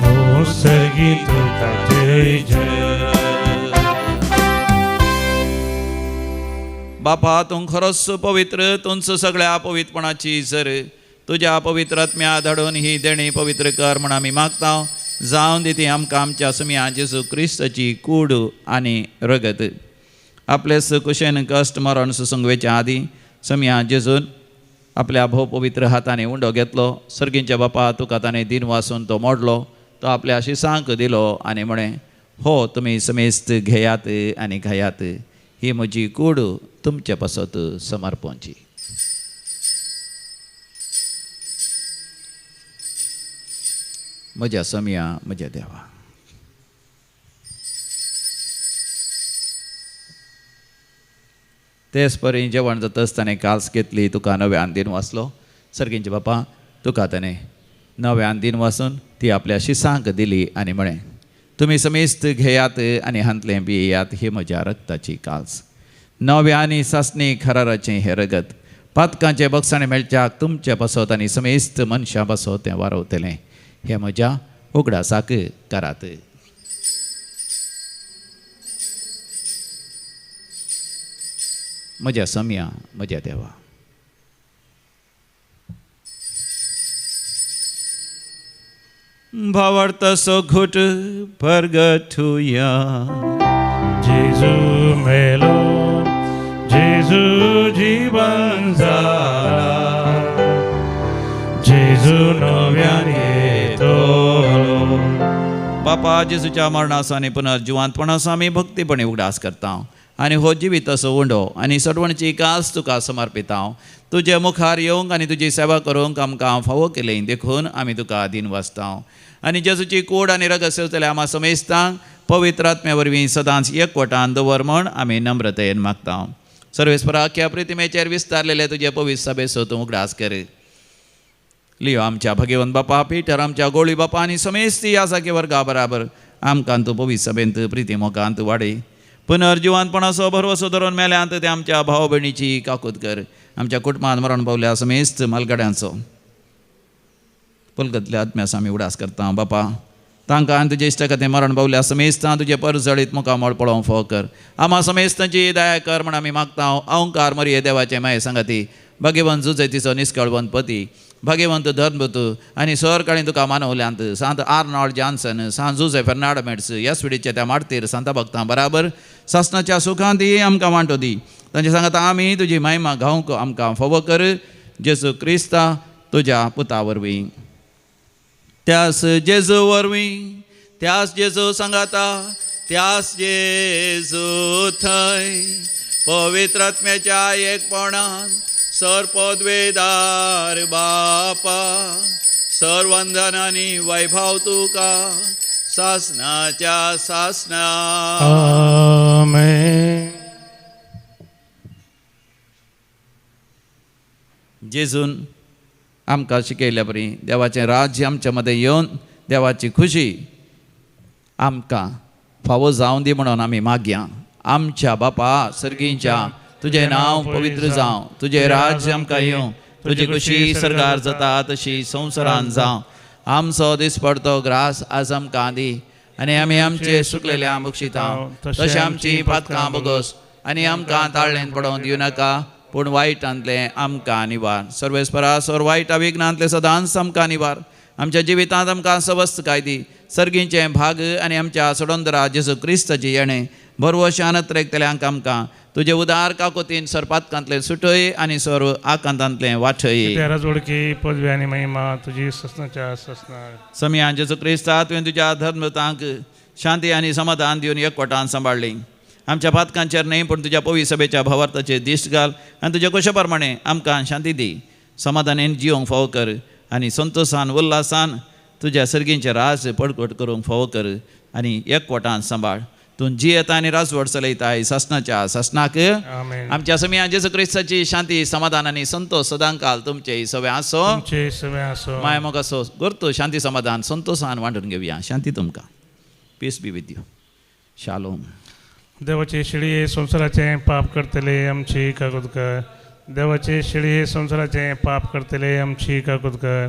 ओ सगी तुका जय जय. बापा, तूं खरोच पवित्र, तूंच सगळ्या पवित्रपणाची सर. तुज्या पवित्र आत्म्या धाडून ही देणी पवित्र कर म्हण आमी मागता. जावन दी ती आमकां आमच्या सुम्या जेजू क्रिस्ताची कूड आनी रगत. आपलेच कुशेन कश्ट मरण सुसंगवेच्या आदी सुम्या जेजून आपल्या भोव पवित्र हाताने उंडो घेतलो. सर्गींच्या बापा, तुका ताणें दिन वासून तो मोडलो. तो आपल्या शिसांक दिलो आनी म्हणें, हो तुम्ही समेस्त घेयात आणि खायात, ही म्हजी कूड तुमचे पासत समर्पणची. म्हज्या समिया म्हज्या देवा. तेच परी जेवण जाता आसतना काल्स घेतली, तुका नव्यान दिन वाचलो. सर्गींचे बापा, तुका ताणें नव्यान दिन वाचून ती आपल्या शिसांक दिली आनी म्हळें, तुमी समेस्त घेयात आनी हांतलें पियेयात, ही म्हज्या रक्ताची काल्स. नव्या आनी सासणी खराराचें हें रगत पातकांचे बक्षाणे मेळच्याक तुमचे पासत आनी समेस्त मनशां पासत तें वारवतलें, हें म्हज्या उगडासाक करात. म्हज्या समिया म्हज्या देवा. भावार्थाचो घोट परगटुया. जेजू मेलो, जेजू जीवन जाला, जेजू नव्यान येतलो. बापा, जेजूच्या मरणाचो आनी पुनर्जिवांतपणाचो आमी भक्तीपणे उगडास करता आनी हो जिवीत असो उंडो आनी सडवणची कास तुका समर्पिता. तुजे मुखार येवंक आनी तुजी सेवा करूंक आमकां फावो केलें देखून आमी तुका दिन वाचता. आनी जेजूची कूड आनी रगत सेवतल्या आम्हा समेस्तांक पवित्र आत्म्या वरवीं सदांच एकवटान दवर म्हण आमी नम्रतेन मागता. सर्वेस्परा, अख्ख्या प्रितिमेचेर विस्तारलेले तुजे पवित्र सभेचो तूं उगडास कर. लियो आमच्या भगवंत बापा, पिटर आमच्या गोळी बापा आनी समेस्त ह्या जागे वर्गा बराबर आमकां तूं पवित्र सभेंत प्रिती मोगांत वाडय. पुनर्जिवांतपणाचो भरवसो धरून मेल्यांत ते आमच्या भाव भयणीची काकूत कर. आमच्या कुटुंबांत मरण पावल्या समेस्त मालगड्यांचो पुलगतल्या आत्म्यास आमी उडास करता. बापा, तांकां आनी तुजे इश्ट खातीर मरण पावल्या समेस्तां तुजे परजळीत मुखामोळ पळोवंक फाव कर. आम्हा समेस्तांची दया कर म्हण आमी मागता. अहंकार मरिये देवाचे माये सांगाती, भगवंत जुजयतीचो निश्कळवंत पती, भगवंत धर्मभूत आनी सर काळी तुका मानवल्यांत सांत आर्नॉल्ड जॉन्सन, सांत जुझे फेर्नांडमेट्स, ह्या स्विडीच्या त्या मारतीर सांता भक्तां बराबर सासणाच्या सुखांत आमकां वांटो दी. तांचे सांगता आमी तुजी महिमा गावंक आमकां फावो कर. जेजू क्रिस्ता तुज्या पुता वरवीं, त्यास जेजू वरवीं, त्यास जेजू सांगाता, त्यास जेजू थंय पवित्र आत्म्याच्या एकपणान सर्पद्वेदार बापा, सर्वंदनानी वैभव तुका सासनाच्या सासना. आमेन. जेजून आमकां शिकयल्या परी देवाचें राज्य आमच्या मदें येवन देवाची खुशी आमकां फावो जावं दी म्हणून आमी मागया. आमच्या बापा सर्गींच्या, तुजें नांव पवित्र जावं, तुजें राज्य आमकां येवं, तुजी खुशी सरकार जाता तशी संवसारांत जावं. आमचो दिसपडतो ग्रास आज आमकां दी आनी आमी आमचे सुकलेल्या बक्षिता तशें आमची पातकां बोगोस आनी आमकां ताळ्ळेंत पडोवन दिवं नाका, पूण वायटांतलें आमकां निवार. सर्वेस्परा, सोर वायटा विघ्नांतले सदांच आमकां निवार. आमच्या जिवितांत आमकां सवस्त काय दी. सर्गींचें भाग आनी आमच्या सोडोंदरा जेजू क्रिस्ताची येणें भरवशान त्रेकतल्यांक आमकां तुजे उदार काकोतीन सरपातकांतले सुटय आनी सर आकांतांतले वाठय. तेरा जोडकी पदवी आनी महिमा तुजी ससनाच्या ससना. समियान जेजू क्रिस्ता तुवें तुज्या धर्मतांक शांती आनी समाधान दिवन एकवटान सांबाळली. आमच्या पातकांचेर न्हय पूण तुज्या पवित्र सभेच्या भावार्थाचेर दिश्ट घाल आनी तुज्या कुशा प्रमाणे आमकां शांती दी. समाधानान जिवंक फावो कर आनी संतोशान उल्हासान तुज्या सर्गींचे राज पडघट करूंक फावो कर आनी एकवटान सांबाळ. तूं जियेता आनी राजवट चलयताय सासनाच्या सासनाक. आमेन. आमच्या समियान जेजू क्रिस्ताची शांती समाधान आनी संतोष सदांकाल तुमचे सवे आसो. तुमचे सवे आसो. माय मोग असो करतो शांती समाधान संतोषान वांटून घेवया. शांती तुमकां. Peace be with you. Shalom. देवाचे शिडी संसाराचे पाप करतले आमची काकूत कर. देवाचे शिडी संसाराचे पाप करतले आमची काकूत कर.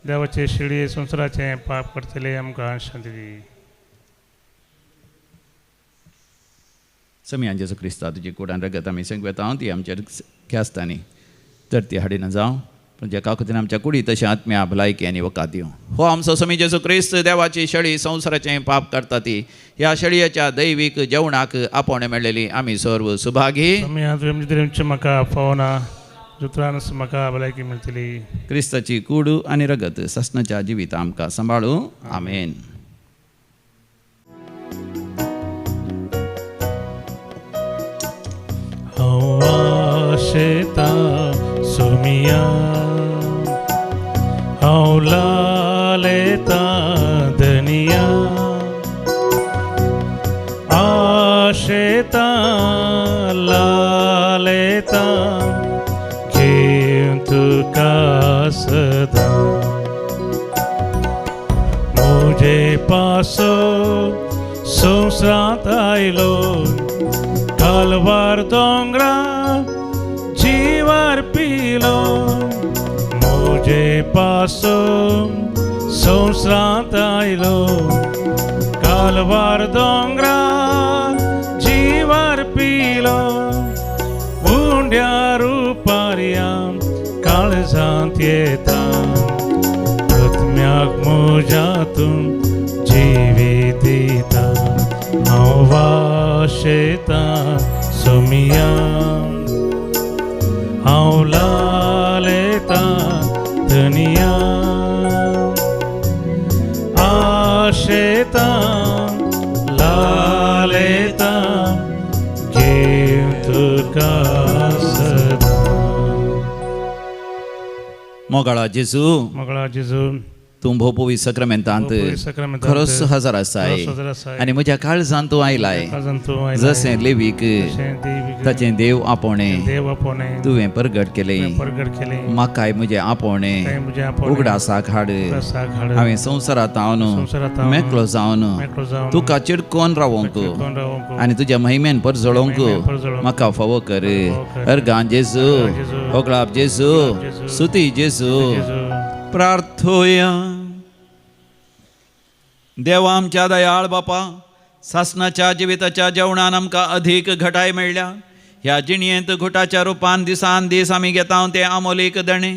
देवाचे शिडी संसाराचे पाप करतले आमकां शांती दी. समियान जेजू क्रिस्ता तुजी कुडान रगत आमी संगवेता ती आमच्या ख्यास्तांनी तर ती हाडिना जावं पण जे काकुतीन आमच्या कुडी तशें आत्म्या भलायकी आनी वकात दिवं. हो आमचो समी जेजू क्रिस्त देवाची शेळी संवसाराचें पाप करता ती ह्या शेळयेच्या दैवीक जेवणाक आपोवणे मेळलेली आमी सर्व सुभागी. तुमचे म्हाका फावना जुत्रानस म्हाका भलायकी मेळटली. क्रिस्ताची कूड आनी रगत ससनाच्या जिवितां आमकां सांबाळूं. आमेन. हांव आशेता सुमिया हांव लालेता धनिया आशेता लालेता घेवन तुका सदा मुझे पासो संवसारांत आयलो कालवार दोंगरा जीवार पिलो मुझे पासो संवसारांत आयलो कालवार दोंगरा जीवार पिलो उंड्या रुपारियां काळजांत येता आत्म्याक म्हज्यातून जिवीत दिता हांव वाशेता सुमिया हांव लालेता धनिया आशेता लालेता घेवन तुका सदा मोगाळा जेजू मगळा जेजू तूं भोवपोवी सक्रामेंतांत भोवपोवी सक्रामेंतांत खरोच हजर आसाय खरोच हजर आसाय. आनी म्हज्या काळजांत तूं आयलाय जशें लेवीक ताचें देव आपोणे देव आपोणे तुवें परगट केलें परगट केले म्हाकाय म्हजें आपोणे काय म्हजें आपोणे उगडासाक हाड उगडासाक हाड. हांवें संवसारांत संवसारांत हांव मेकळो जावन मेकळो जावन तुका चिडकोन रावोंक कोण रावोंक आनी तुज्या महिमेन परजळोवंक महिमेन परजळोवंक म्हाका फावो कर कर. अर्गां जेजू जेजू. ओगळाप जेजू जेजू. स्तुती जेजू जेजू प्रार्थोया देवा आमच्या दयाळ बापा सासणाच्या जिविताच्या जेवणान आमकां अधिक घटाय मेळ्ळ्या ह्या जिणयेंत घुटाच्या रुपान दिसान दीस आमी घेता ते आमोलीक दणे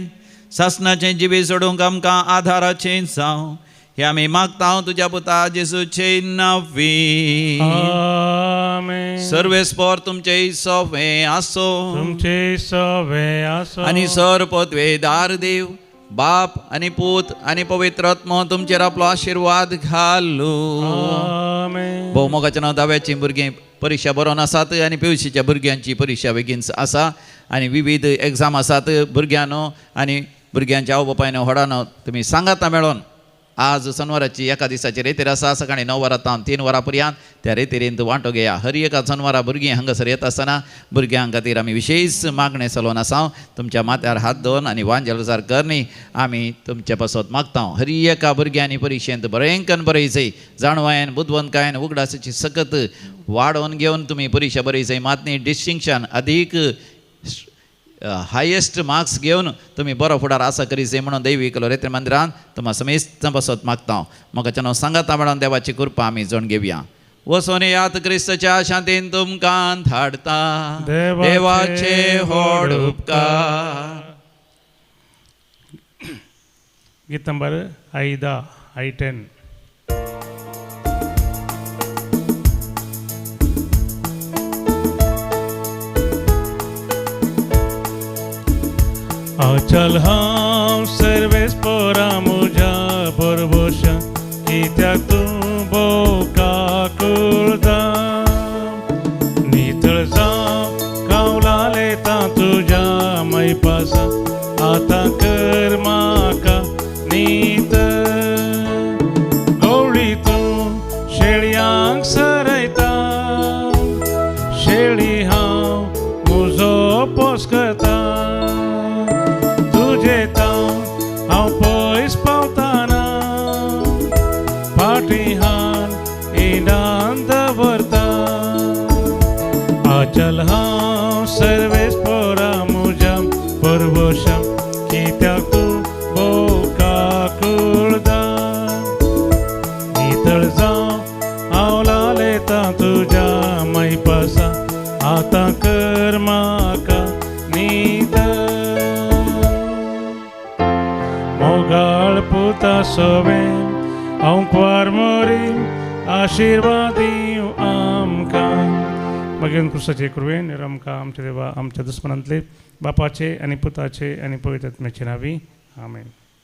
सासणाचें जिवीत सोडूंक आमकां आधाराचें जावं हे आमी मागता तुज्या पुता जेजूचे नांवी आमेन सर्वेस्पोर तुमचे सोवे आसो तुमचे सवे आसो आनी सरपत्वेदार देव बाप आनी पूत आनी पवित्र आत्मो तुमचेर आपलो आशिर्वाद घालू आमेन भोवमोगाच्या नांव दाव्याची भुरगीं परिक्षा बरोवन आसात आनी पिवशीच्या भुरग्यांची परिक्षा बेगीन आसा आनी विविध एग्जाम आसात भुरग्यांनो आनी भुरग्यांच्या आवय बापायनो व्हडानो तुमी सांगाता मेळोन आज शनिवाराची एका दिसाची रेतीर आसा सकाळी 9 वरां 3 वरां पर्यंत त्या रेतीरेंत वांटो घेया हर एका शनिवारा भुरगीं हांगासर येता आसतना भुरग्यां खातीर आमी विशेश मागणें चलोवन आसा तुमच्या माथ्यार हात दवरून आनी वांजेलजार करनी आमी तुमचे पासत मागता हर एका भुरग्यांनी परिक्षेंत बरेंकन बरयचय जाणवायेन बुदवंतकायेन उगडासाची सकत वाडोवन घेवन तुमी परिक्षा बरयचय मातनी डिस्टिंक्शन अधिक हायेस्ट मार्क्स घेवन तुमी बरो फुडार आसा करीचे म्हणून दैवीक रेतीर मंदिरांत तुमकां समेस्त बसत मागता म्हाका हांव सांगाता मेळोन देवाची कृपा आमी जण घेवया वचोन यात क्रिस्ताच्या शांतीन तुमकां धाडता देवाचे व्हड उपकार गीत नंबर I10 चल हांव सर्वेस्पोरा म्हज्या बरोबरशा कित्याक तूं भोवका कुळटा नितळ जावं कावला लेता तुज्या मैपासा आतां कर म्हाका नितळ गवळी तूं शेळयांक सरयता शेळी हांव म्हजो पोस करता हांव पयस पावताना फाटीहान इनान दवरता आचल हांव सर्वेस्पोरा म्हज्या परवशा कित्याक तूं भोवका कुळटा नितळ जावं हांव लालेता तुज्या मैपासा आतां कर म्हाका नितळ मोगाळ पुता सोवें हांव क्वार मोरी आशिर्वाद दिवं आमकां मागीर क्रुसाचे कृपेन आमकां आमच्या देवा आमच्या दुस्मनांतले बापाचे आनी पुताचे आनी पवित्र आत्म्याचे नांवी आमेन.